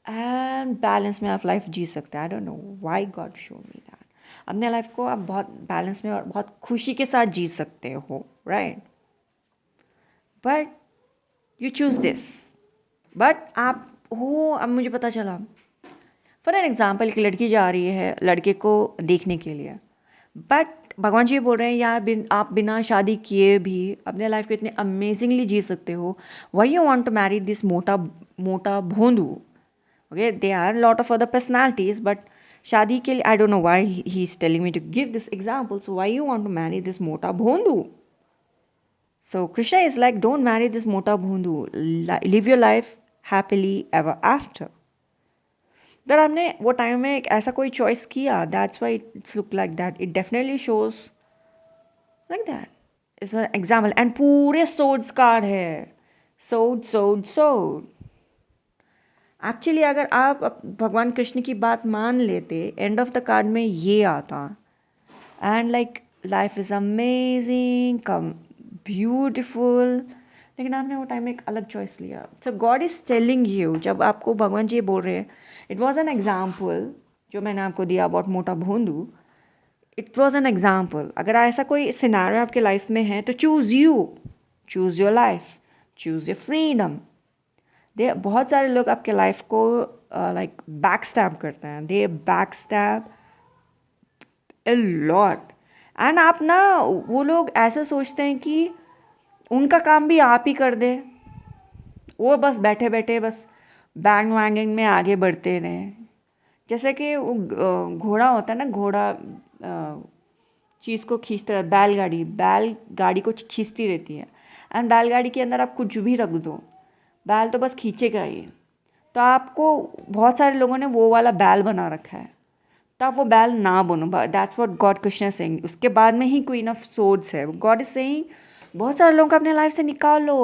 एंड बैलेंस में आप लाइफ जी सकते हैं। आई don't know why God show me that. अपने लाइफ को आप बहुत बैलेंस में और बहुत खुशी के साथ जी सकते हो, right, but you choose this. But आप हो, अब मुझे पता चला, फॉर एन एग्ज़ाम्पल, एक लड़की जा रही है लड़के को देखने के लिए, बट भगवान जी ये बोल रहे हैं यार, आप बिना शादी किए भी अपने लाइफ को इतने अमेजिंगली जी सकते हो, why you want to marry this मोटा भोंदू। Okay, they are lot of other personalities, but शादी के लिए I don't know why he is telling me to give this example, so why you want to marry this मोटा भोंदू। So Krishna is like, don't marry this mota bhundu. Live your life happily ever after. अगर आपने वो time में एक ऐसा कोई choice किया, that's why it's look like that, it definitely shows like that. It's an example. And पूरे swords card है, सोड सोड सोड। एक्चुअली अगर आप भगवान कृष्ण की बात मान लेते, एंड ऑफ द कार्ड में ये आता, and like life is amazing, come beautiful. लेकिन आपने वो टाइम में एक अलग चॉइस लिया। सो गॉड इज़ टेलिंग यू, जब आपको भगवान जी ये बोल रहे हैं, इट वॉज एन एग्जाम्पल जो मैंने आपको दिया अबाउट मोटा भोंदू। It was an example. अगर ऐसा कोई सिनारियो आपके लाइफ में है तो choose you, choose your life, choose your freedom. They बहुत सारे लोग आपके लाइफ को लाइक बैक स्टैब करते हैं, they back stab a lot. And आप ना, वो लोग ऐसा सोचते हैं कि उनका काम भी आप ही कर दे, वो बस बैठे बैठे बस बैंग वैंगिंग में आगे बढ़ते रहें। जैसे कि वो घोड़ा होता है ना, घोड़ा चीज़ को खींचता रहता, बैलगाड़ी को खींचती रहती है। एंड बैलगाड़ी के अंदर आप कुछ भी रख दो, बैल तो बस खींचेगा ही। तो आपको बहुत सारे लोगों ने वो वाला बैल बना रखा है, तो आप वो बैल ना बनो। That's what God Krishna is saying. उसके बाद में ही क्वीन ऑफ सोर्ड्स है। गॉड इज सेइंग बहुत सारे लोगों को अपने लाइफ से निकालो।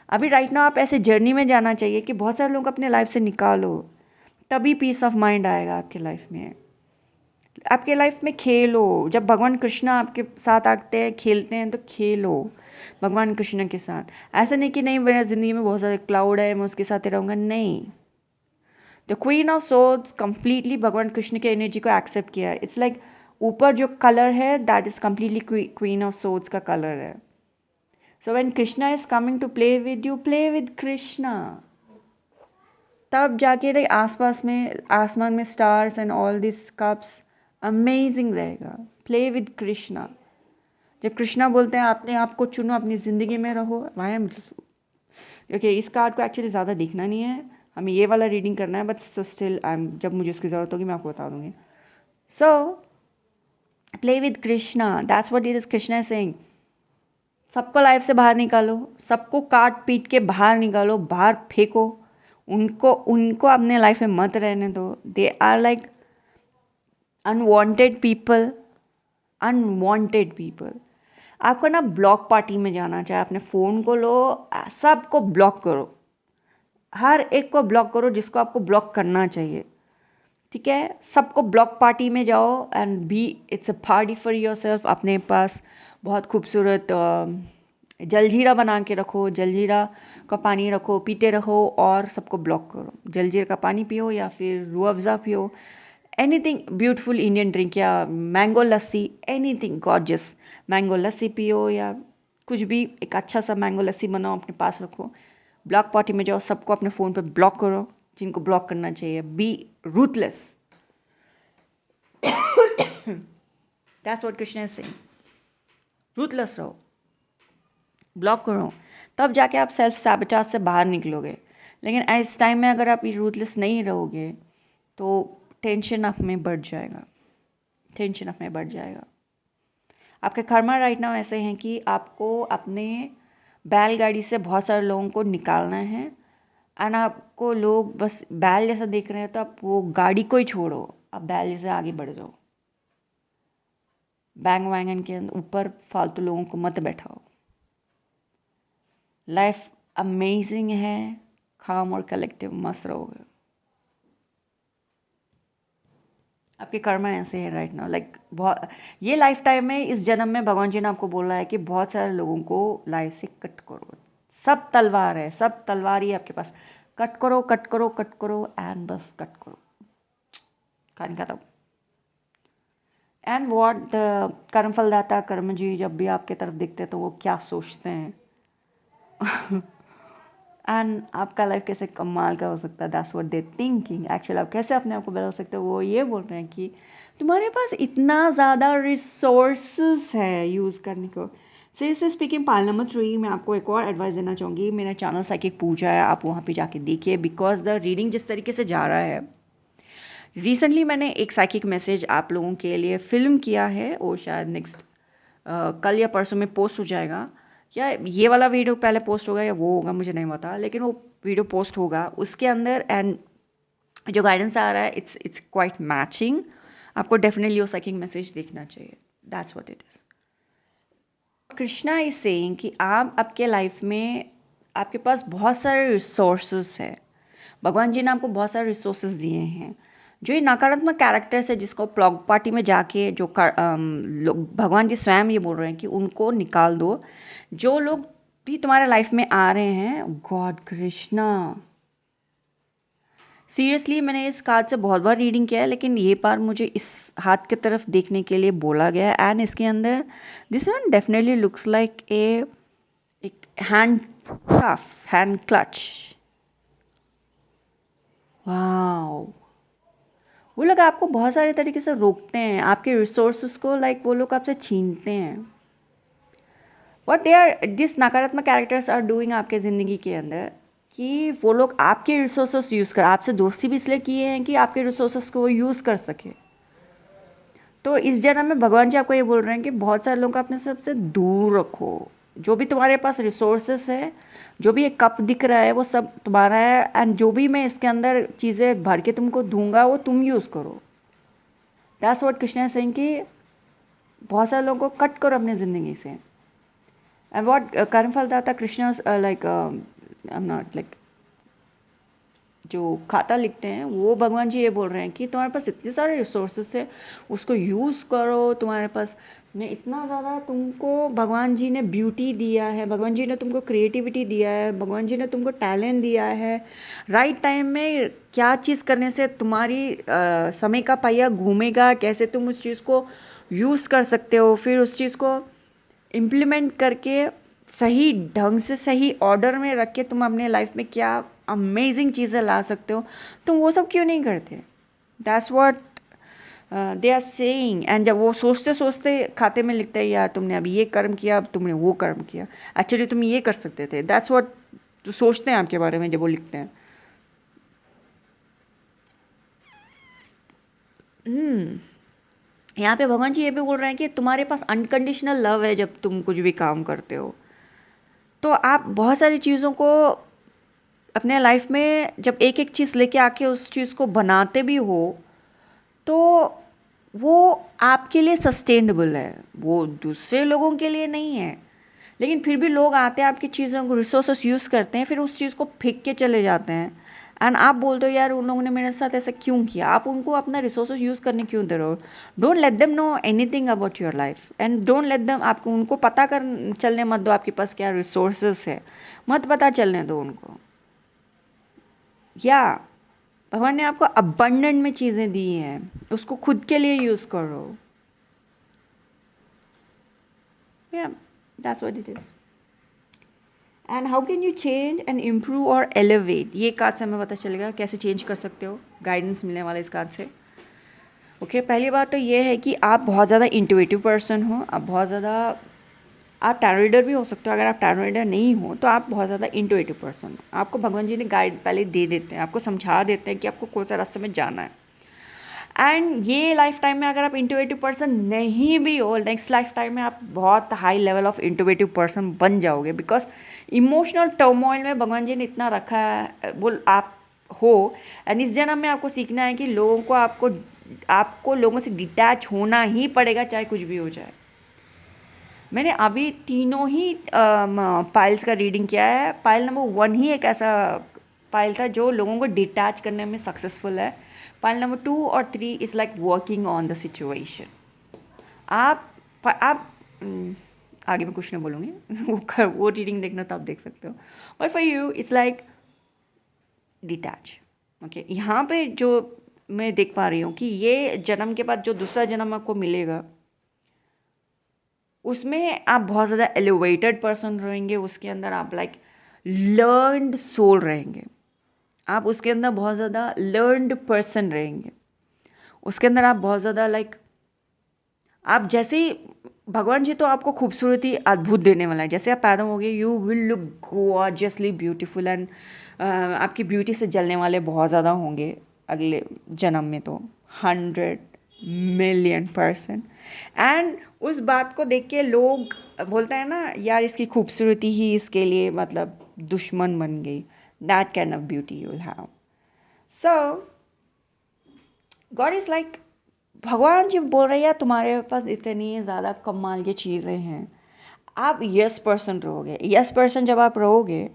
अभी राइट नाउ आप ऐसे जर्नी में जाना चाहिए कि बहुत सारे लोगों को अपने लाइफ से निकालो, तभी पीस ऑफ माइंड आएगा आपके लाइफ में। आपके लाइफ में खेलो। जब भगवान कृष्ण आपके साथ आते हैं, खेलते हैं, तो खेलो भगवान कृष्ण के साथ। ऐसा नहीं कि नहीं मेरी ज़िंदगी में बहुत सारे क्लाउड है, मैं उसके साथ ही रहूँगा, नहीं। The queen of swords completely भगवान कृष्ण की एनर्जी को एक्सेप्ट किया है। इट्स लाइक ऊपर जो कलर है that is completely queen of swords का कलर है। So when Krishna is coming to play with you, play with Krishna. तब जाके लाइक आसपास में आसमान में stars and all this cups amazing रहेगा। Play with Krishna. जब कृष्णा बोलते हैं अपने आप को चुनो, अपनी ज़िंदगी में रहो, आई एम ओके। इस कार्ड को एक्चुअली ज़्यादा देखना नहीं है, हमें ये वाला रीडिंग करना है, बट स्टिल आई एम, जब मुझे उसकी ज़रूरत होगी मैं आपको बता दूँगी। So play with Krishna, that's what it is Krishna is saying. सबको लाइफ से बाहर निकालो, सबको काट पीट के बाहर निकालो, बाहर फेंको उनको, उनको अपने लाइफ में मत रहने दो। They are like unwanted people, unwanted people. आपको ना ब्लॉक पार्टी में जाना चाहिए। अपने फ़ोन को लो, सबको ब्लॉक करो, हर एक को ब्लॉक करो जिसको आपको ब्लॉक करना चाहिए, ठीक है। सबको ब्लॉक पार्टी में जाओ and be it's a party for yourself. अपने पास बहुत खूबसूरत जलजीरा बना के रखो, जलजीरा का पानी रखो, पीते रहो और सबको ब्लॉक करो। जलजीरा का पानी पियो या फिर रूह अफ़ज़ा पियो, एनीथिंग ब्यूटीफुल इंडियन ड्रिंक, या मैंगो लस्सी, एनीथिंग गॉर्जियस। मैंगो लस्सी पियो या कुछ भी, एक अच्छा सा मैंगो लस्सी बनाओ, अपने पास रखो। ब्लॉक पार्टी में जाओ, सबको अपने फ़ोन पे ब्लॉक करो जिनको ब्लॉक करना चाहिए। B ruthless, that's what Krishna is saying. Ruthless रहो, ब्लॉक करो, तब जाके आप सेल्फ सैबोटाज से बाहर निकलोगे। लेकिन इस टाइम में अगर आप रूथलेस नहीं रहोगे तो टेंशन आप में बढ़ जाएगा, टेंशन आप में बढ़ जाएगा। आपके कर्मा राइट नाउ ऐसे हैं कि आपको अपने बैलगाड़ी से बहुत सारे लोगों को निकालना है, एंड आपको लोग बस बैल जैसा देख रहे हैं, तो आप वो गाड़ी को ही छोड़ो, आप बैल जैसे आगे बढ़ जाओ। बैंग वैंगन के ऊपर फालतू लोगों को मत बैठाओ। लाइफ अमेजिंग है, काम और कलेक्टिव मस्त रहोगे। आपके कर्मा ऐसे हैं राइट नाउ, लाइक बहुत, ये लाइफ टाइम में, इस जन्म में भगवान जी ने आपको बोला है कि बहुत सारे लोगों को लाइफ से कट करो। सब तलवार है, सब तलवार ही आपके पास, कट करो कट करो कट करो एंड बस कट करो, कहानी खत्म। एंड वॉट द कर्मफल दाता कर्म जी जब भी आपके तरफ दिखते हैं तो वो क्या सोचते हैं एंड आपका लाइफ कैसे कमाल का हो सकता है, that's what they thinking. Actually आप कैसे अपने आप को बदल सकते हो, वो ये बोल रहे हैं कि तुम्हारे पास इतना ज़्यादा रिसोर्सेज है यूज़ करने को। सीरियसली स्पीकिंग, पाल नंबर 3 मैं आपको एक और एडवाइस देना चाहूँगी। मेरा चैनल साइकिक पूजा है, आप वहाँ पे जाके देखिए, बिकॉज द रीडिंग जिस तरीके से जा रहा है, रिसेंटली मैंने एक साइकिक मैसेज आप लोगों के लिए फिल्म किया है, वो शायद नेक्स्ट कल या परसों में पोस्ट हो जाएगा, या ये वाला वीडियो पहले पोस्ट होगा या वो होगा मुझे नहीं पता, लेकिन वो वीडियो पोस्ट होगा उसके अंदर, एंड जो गाइडेंस आ रहा है इट्स क्वाइट मैचिंग, आपको डेफिनेटली वो साइकिक मैसेज देखना चाहिए. That's what it is. Krishna is saying कि आप आपके लाइफ में आपके पास बहुत सारे रिसोर्सेज है. भगवान जी ने आपको बहुत सारे रिसोर्सेज दिए हैं. जो ये नकारात्मक कैरेक्टर्स है जिसको ब्लॉग पार्टी में जाके जो भगवान जी स्वयं ये बोल रहे हैं कि उनको निकाल दो. जो लोग भी तुम्हारे लाइफ में आ रहे हैं, गॉड कृष्णा, सीरियसली मैंने इस कार्ड से बहुत बार रीडिंग किया है, लेकिन ये बार मुझे इस हाथ की तरफ देखने के लिए बोला गया है. एंड इसके अंदर this one definitely looks like एक हैंड कफ, हैंड क्लच. वाओ. वो लोग आपको बहुत सारे तरीके से रोकते हैं, आपके रिसोर्सेज को वो लोग आपसे छीनते हैं. व्हाट दे आर दिस नकारात्मक कैरेक्टर्स आर डूइंग आपके ज़िंदगी के अंदर, कि वो लोग आपके रिसोर्सेस यूज़ कर, आपसे दोस्ती भी इसलिए किए हैं कि आपके रिसोर्सेस को वो यूज़ कर सके. तो इस जन्म में भगवान जी आपको ये बोल रहे हैं कि बहुत सारे लोगों को अपने सबसे दूर रखो. जो भी तुम्हारे पास रिसोर्सेस है, जो भी एक कप दिख रहा है वो सब तुम्हारा है, एंड जो भी मैं इसके अंदर चीज़ें भर के तुमको दूंगा वो तुम यूज़ करो. दैट्स व्हाट कृष्णा सिंह कि बहुत सारे लोगों को कट करो अपनी ज़िंदगी से. एंड व्हाट कर्मफलदाता Krishna like I am not like जो खाता लिखते हैं वो भगवान जी ये बोल रहे हैं कि तुम्हारे पास इतने सारे रिसोर्सेस है, उसको यूज़ करो. तुम्हारे पास ने इतना ज़्यादा तुमको भगवान जी ने ब्यूटी दिया है, भगवान जी ने तुमको क्रिएटिविटी दिया है, भगवान जी ने तुमको टैलेंट दिया है. राइट टाइम में क्या चीज़ करने से तुम्हारी समय का पहिया घूमेगा, कैसे तुम उस चीज़ को यूज़ कर सकते हो, फिर उस चीज़ को इम्प्लीमेंट करके सही ढंग से सही ऑर्डर में रख के तुम अपने लाइफ में क्या अमेजिंग चीज़ें ला सकते हो, तुम वो सब क्यों नहीं करते. That's what they are saying. And जब वो सोचते सोचते खाते में लिखते हैं, यार तुमने अभी ये कर्म किया, अब तुमने वो कर्म किया, एक्चुअली तुम ये कर सकते थे. दैट्स व्हाट सोचते हैं आपके बारे में जब वो लिखते हैं. यहाँ पे भगवान जी ये भी बोल रहे हैं कि तुम्हारे पास अनकंडीशनल लव है. जब तुम कुछ भी काम करते हो तो आप बहुत सारी चीज़ों को अपने लाइफ में जब एक एक चीज़ लेके आके उस चीज़ को बनाते भी हो तो वो आपके लिए सस्टेनेबल है, वो दूसरे लोगों के लिए नहीं है. लेकिन फिर भी लोग आते हैं आपकी चीज़ों को, रिसोर्सेस यूज़ करते हैं, फिर उस चीज़ को फेंक के चले जाते हैं. एंड आप बोलते हो यार उन लोगों ने मेरे साथ ऐसा क्यों किया. आप उनको अपना रिसोर्सेस यूज़ करने क्यों दे रहे हो. Don't let them know anything about your life, and don't let them, आपको उनको पता कर चलने मत दो आपके पास क्या रिसोर्सेस है, मत पता चलने दो उनको. या भगवान ने आपको अबंडेंट में चीज़ें दी हैं, उसको खुद के लिए यूज़ करो. या that's what it is. And how can you change and improve और एलिवेट. ये कार्ड से हमें पता चलेगा कैसे चेंज कर सकते हो, गाइडेंस मिलने वाला इस कार्ड से. ओके, पहली बात तो ये है कि आप बहुत ज़्यादा इंट्यूटिव पर्सन हो. आप बहुत ज़्यादा, आप टैरो रीडर भी हो सकते हो. अगर आप टैरो रीडर नहीं हो तो आप बहुत ज़्यादा इंट्यूटिव पर्सन हो. आपको भगवान जी ने गाइड पहले दे देते हैं, आपको समझा देते हैं कि आपको कौन सा रास्ते में जाना है. एंड ये लाइफ टाइम में अगर आप इंट्यूटिव पर्सन नहीं भी हो, नेक्स्ट लाइफ टाइम में आप बहुत high level of intuitive person बन जाओगे. बिकॉज इमोशनल टर्मोइल में भगवान जी ने इतना रखा है, वो आप हो. एंड इस जन्म में आपको सीखना है कि लोगों को आपको लोगों से डिटैच होना ही पड़ेगा, चाहे कुछ भी हो जाए. मैंने अभी तीनों ही पाइल्स का रीडिंग किया है. पाइल नंबर 1 ही एक ऐसा पाइल था जो लोगों को डिटैच करने में सक्सेसफुल है. पाइल नंबर 2 और 3 is like working on the situation. आप आगे मैं कुछ नहीं बोलूँगी वो रीडिंग देखना तो आप देख सकते हो. But for you it's like detach. Okay, यहाँ पे जो मैं देख पा रही हूँ कि ये जन्म के बाद जो दूसरा जन्म आपको मिलेगा उसमें आप बहुत ज़्यादा एलिवेटेड पर्सन रहेंगे. उसके अंदर आप लाइक लर्नड सोल रहेंगे. आप उसके अंदर बहुत ज़्यादा लर्नड पर्सन रहेंगे. उसके अंदर आप बहुत ज़्यादा लाइक आप जैसे ही भगवान जी तो आपको खूबसूरती अद्भुत देने वाला है. जैसे आप पैदा होगे you will look gorgeously beautiful. And आपकी ब्यूटी से जलने वाले बहुत ज़्यादा होंगे अगले जन्म में, तो 100 मिलियन%. एंड उस बात को देख के लोग बोलते हैं ना, यार इसकी खूबसूरती ही इसके लिए मतलब दुश्मन बन गई. That kind of beauty you will have. So God is like, भगवान जी बोल रहे हैं तुम्हारे पास इतनी ज़्यादा कमाल की चीज़ें हैं, आप यस पर्सन रहोगे. यस पर्सन जब आप रहोगे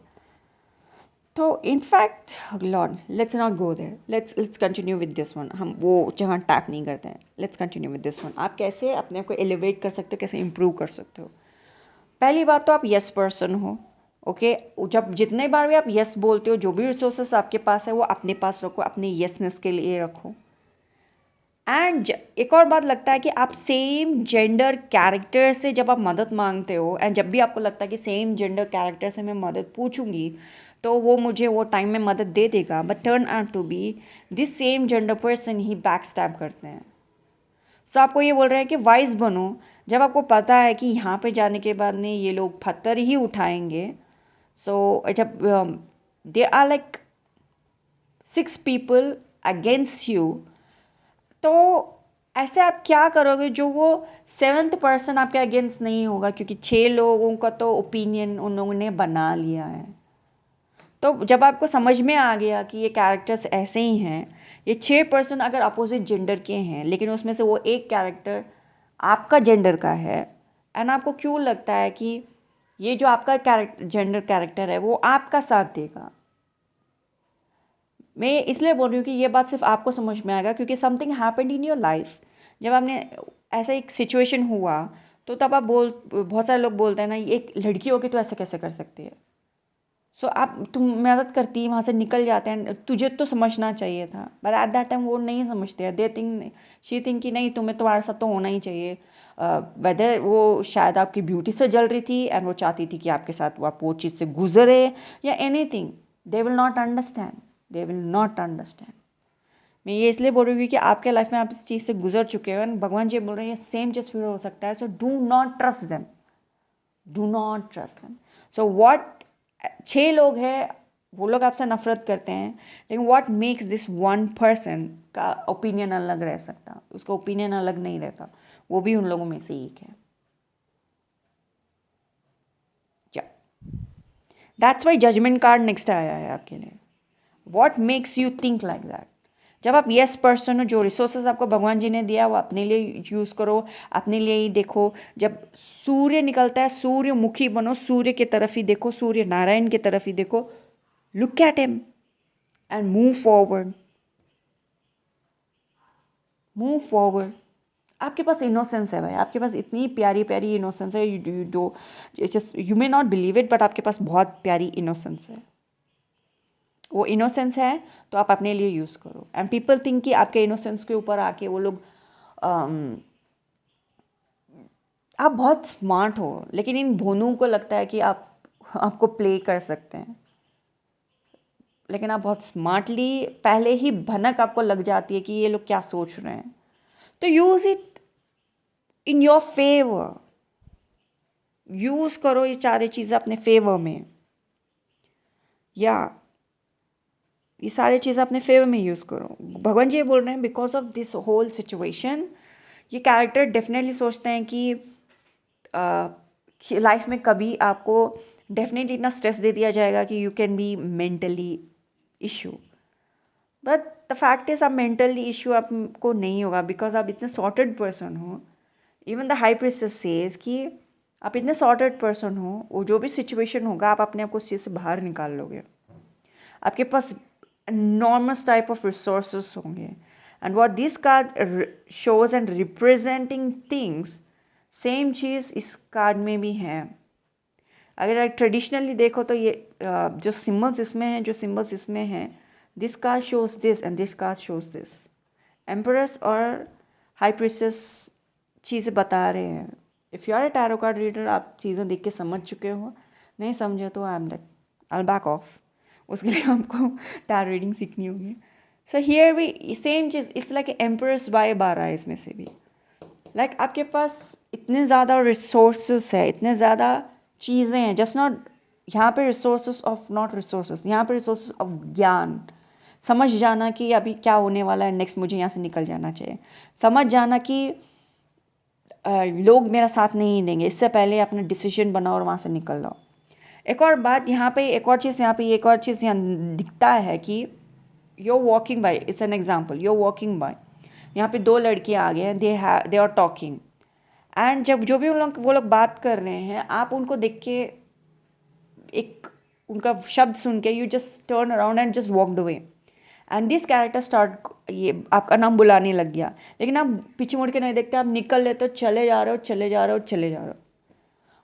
तो in fact lord let's not go there, let's continue with this one. हम वो जगह टैप नहीं करते हैं. Let's continue with this one. आप कैसे अपने आप को एलिवेट कर सकते हो, कैसे इम्प्रूव कर सकते हो. पहली बात तो आप यस पर्सन हो. ओके जब जितने बार भी आप यस बोलते हो, जो भी रिसोर्सेस आपके पास है वो अपने पास रखो, अपने यसनेस के लिए रखो. एंड एक और बात लगता है कि आप सेम जेंडर कैरेक्टर से जब आप मदद मांगते हो, एंड जब भी आपको लगता है कि सेम जेंडर कैरेक्टर से मैं मदद पूछूंगी तो वो मुझे वो टाइम में मदद दे देगा, but turn out to be this same gender person ही बैक स्टैब करते हैं. सो आपको ये बोल रहे हैं कि वाइज बनो. जब आपको पता है कि यहाँ पे जाने के बाद में ये लोग पत्थर ही उठाएंगे, सो जब they are like 6 people against you, तो ऐसे आप क्या करोगे जो वो 7th पर्सन आपके अगेंस्ट नहीं होगा, क्योंकि 6 लोगों का तो ओपिनियन उन लोगों ने बना लिया है. तो जब आपको समझ में आ गया कि ये कैरेक्टर्स ऐसे ही हैं, ये 6 पर्सन अगर अपोजिट जेंडर के हैं लेकिन उसमें से वो एक कैरेक्टर आपका जेंडर का है, एंड आपको क्यों लगता है कि ये जो आपका जेंडर कैरेक्टर है वो आपका साथ देगा. मैं इसलिए बोल रही हूँ कि ये बात सिर्फ आपको समझ में आएगा क्योंकि something happened in your life. जब आपने ऐसा एक सिचुएशन हुआ तो तब आप बहुत सारे लोग बोलते हैं ना, एक लड़की होगी तो ऐसे कैसे कर सकती है. सो आप तुम मदद करती वहाँ से निकल जाते हैं, तुझे तो समझना चाहिए था, बट एट दैट टाइम वो नहीं समझते हैं. दे थिंक शी थिंक कि नहीं तुम्हें तुम्हारे साथ तो होना ही चाहिए. वेदर वो शायद आपकी ब्यूटी से जल रही थी एंड वो चाहती थी कि आपके साथ आप वो चीज़ से गुजरे या anything. They will not understand, they will not understand. मैं ये इसलिए बोल रही हूँ कि आपके लाइफ में आप इस चीज़ से गुजर चुके हो, भगवान जी बोल रहे हैं सेम चीज़ फिर हो सकता है. So do not trust them, do not trust them. So what 6 लोग हैं, वो लोग आपसे नफरत करते हैं, लेकिन what makes this one person का ओपिनियन अलग रह सकता, उसका ओपिनियन अलग नहीं रहता, वो भी उन लोगों में से एक है. क्या that's why judgement card next आया है आपके लिए. What makes you think like that. जब आप यस पर्सन हो, जो रिसोर्सेज आपको भगवान जी ने दिया वो अपने लिए यूज़ करो, अपने लिए ही देखो. जब सूर्य निकलता है सूर्यमुखी बनो, सूर्य की तरफ ही देखो, सूर्य नारायण की तरफ ही देखो. Look at him and move forward, move forward. आपके पास इनोसेंस है भाई, आपके पास इतनी प्यारी प्यारी इनोसेंस है. You may not believe it, but आपके पास बहुत प्यारी इनोसेंस है. वो इनोसेंस है तो आप अपने लिए यूज़ करो. एंड पीपल थिंक कि आपके इनोसेंस के ऊपर आके वो लोग आप बहुत स्मार्ट हो, लेकिन इन भोनों को लगता है कि आपको प्ले कर सकते हैं, लेकिन आप बहुत स्मार्टली पहले ही भनक आपको लग जाती है कि ये लोग क्या सोच रहे हैं. तो use it in your favour, use करो ये सारी चीज़ें अपने फेवर में, या ये सारी चीज़ें अपने फेवर में यूज़ करो. भगवान जी बोल रहे हैं because of this whole situation ये कैरेक्टर डेफिनेटली सोचते हैं कि लाइफ में कभी आपको डेफिनेटली इतना स्ट्रेस दे दिया जाएगा कि you can be mentally issue. But the fact is आप मेंटली इशू आपको नहीं होगा बिकॉज आप इतने सॉर्टेड पर्सन हो. Even the high priestess says कि आप इतने सॉर्टेड पर्सन हो, वो जो भी सिचुएशन होगा आप अपने आप को उस चीज़ से बाहर निकाल लोगे. आपके पास enormous type of resources होंगे. and what this card shows and representing things, same चीज़ इस कार्ड में भी है. अगर आप ट्रेडिशनली देखो तो ये जो सिम्बल्स इसमें हैं, जो सिम्बल्स इसमें हैं, this card shows this and this card shows this. Empress और हाई प्रीस्टेस चीज़ें बता रहे हैं. If you are a tarot card reader, आप चीज़ें देख के समझ चुके हो. नहीं समझे तो I am like I back off. उसके लिए आपको टैरो रीडिंग सीखनी होगी. सो हियर भी सेम चीज़, इट्स लाइक एम्परेस बाय 12 इसमें से भी. लाइक आपके पास इतने ज़्यादा रिसोर्सेस है, इतने ज़्यादा चीज़ें हैं. जस्ट नॉट यहाँ पे रिसोर्सेस ऑफ नॉट रिसोर्सेस, यहाँ पे रिसोर्सेस ऑफ ज्ञान. समझ जाना कि अभी क्या होने वाला है नेक्स्ट, मुझे यहाँ से निकल जाना चाहिए. समझ जाना कि लोग मेरा साथ नहीं देंगे, इससे पहले अपना डिसीजन बनाओ और वहाँ से निकल जाओ. एक और बात यहाँ पे, एक और चीज़ यहाँ दिखता है कि you're walking by, it's an example, you're walking by, यहाँ पे दो लड़के आ गए हैं, they are talking, एंड जब जो भी वो लोग बात कर रहे हैं, आप उनको देख के, एक उनका शब्द सुन के, you just turn around and just walked away, and this character start, ये आपका नाम बुलाने लग गया, लेकिन आप पीछे मुड़ के नहीं देखते, आप निकल लेते हो, चले जा रहे हो।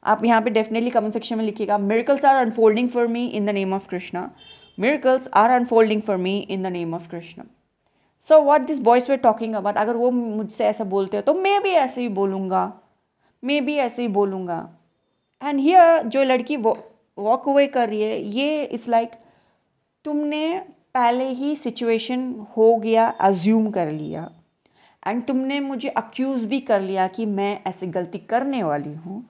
आप यहाँ पे डेफिनेटली कमेंट सेक्शन में लिखिएगा, miracles are unfolding for me in the name of Krishna, miracles are unfolding for me in the name of Krishna. So what this boys were talking about, अगर वो मुझसे ऐसा बोलते हो तो मैं भी ऐसे ही बोलूँगा, एंड हियर जो लड़की वॉक अवे कर रही है, ये इट्स लाइक तुमने पहले ही सिचुएशन हो गया अज्यूम कर लिया, एंड तुमने मुझे अक्यूज़ भी कर लिया कि मैं ऐसे गलती करने वाली हूँ,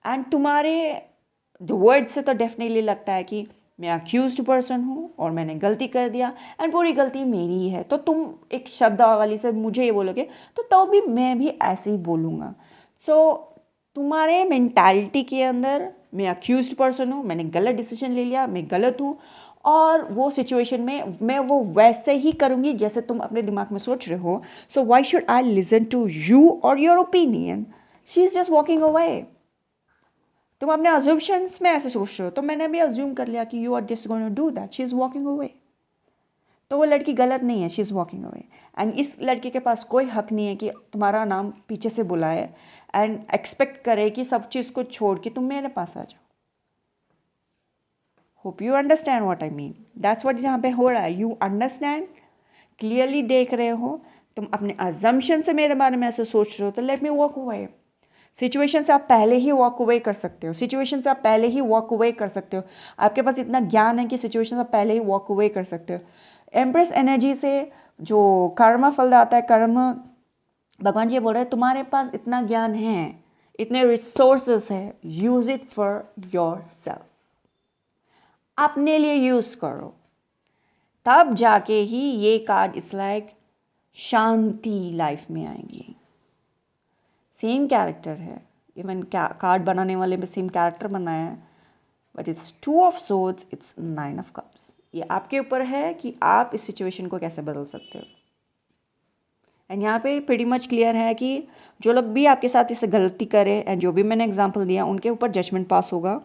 एंड तुम्हारे वर्ड से तो डेफिनेटली लगता है कि मैं अक्यूज्ड पर्सन हूँ और मैंने गलती कर दिया, एंड पूरी गलती मेरी ही है। तो तुम एक शब्दावली से मुझे ये बोलोगे तो भी मैं भी ऐसे ही बोलूँगा। सो तुम्हारे मेंटालिटी के अंदर मैं अक्यूज्ड पर्सन हूँ, मैंने गलत डिसीजन ले लिया, मैं गलत हूँ, और वो सिचुएशन में मैं वो वैसे ही करूँगी जैसे तुम अपने दिमाग में सोच रहे हो। So why should I listen to you और your opinion? She is just walking away. तुम अपने अज्यूम्शंस में ऐसे सोच रहे हो, तो मैंने भी अज्यूम कर लिया कि you are just going to do that, she is walking away. तो वो लड़की गलत नहीं है, she is walking away, and इस लड़के के पास कोई हक नहीं है कि तुम्हारा नाम पीछे से बुलाए एंड एक्सपेक्ट करे कि सब चीज़ को छोड़ के तुम मेरे पास आ जाओ। Hope you understand what I mean. That's what यहाँ पे हो रहा है। यू अंडरस्टैंड, क्लियरली देख रहे हो, तुम अपने अजम्पशन से मेरे बारे में ऐसे सोच रहे हो, तो let me walk away. Situation से आप पहले ही वॉक अवे कर सकते हो, आपके पास इतना ज्ञान है कि सिचुएशन से पहले ही वॉक अवे कर सकते हो। एम्प्रेस एनर्जी से जो कर्म फल आता है, कर्म, भगवान जी बोल रहे हैं तुम्हारे पास इतना ज्ञान है, इतने रिसोर्सेस है, use it for yourself, अपने लिए यूज करो, तब जाके ही ये card it's like Shanti life में आएगी। सेम कैरेक्टर है, इवन कार्ड बनाने वाले में सेम कैरेक्टर बनाया है, but it's 2 of swords, it's 9 of cups. ये आपके ऊपर है कि आप इस सिचुएशन को कैसे बदल सकते हो। एंड यहाँ पे प्रीटी मच क्लियर है कि जो लोग भी आपके साथ इसे गलती करें, एंड जो भी मैंने एग्जांपल दिया, उनके ऊपर जजमेंट पास होगा।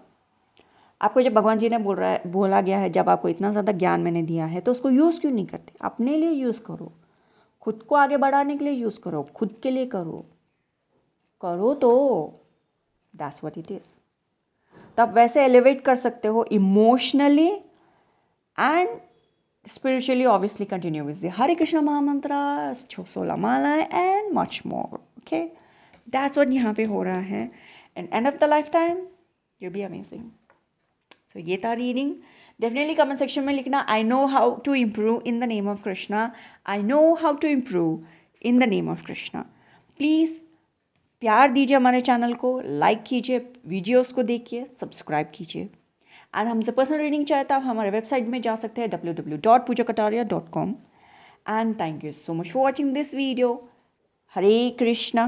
आपको जब भगवान जी ने बोला गया है, जब आपको इतना ज़्यादा ज्ञान मैंने दिया है, तो उसको यूज़ क्यों नहीं करते? अपने लिए यूज़ करो, खुद को आगे बढ़ाने के लिए यूज़ करो, खुद के लिए करो तो दैट्स व्हाट इट इज़। तो आप वैसे एलिवेट कर सकते हो emotionally and spiritually, obviously continue with the Hare Krishna Mahamantra, 16 मालाएं and much more. Okay, that's what यहाँ पे हो रहा है, and end of the lifetime you'll be amazing. So ये था reading. Definitely comment section में लिखना I know how to improve in the name of Krishna. I know how to improve in the name of Krishna. Please प्यार दीजिए हमारे channel को, like कीजिए, videos को देखिए, सब्सक्राइब कीजिए, एंड हमसे पर्सनल रीडिंग चाहे तो आप हमारे वेबसाइट में जा सकते हैं www.poojakataria.com। And thank you so much for watching this video. Hare Krishna.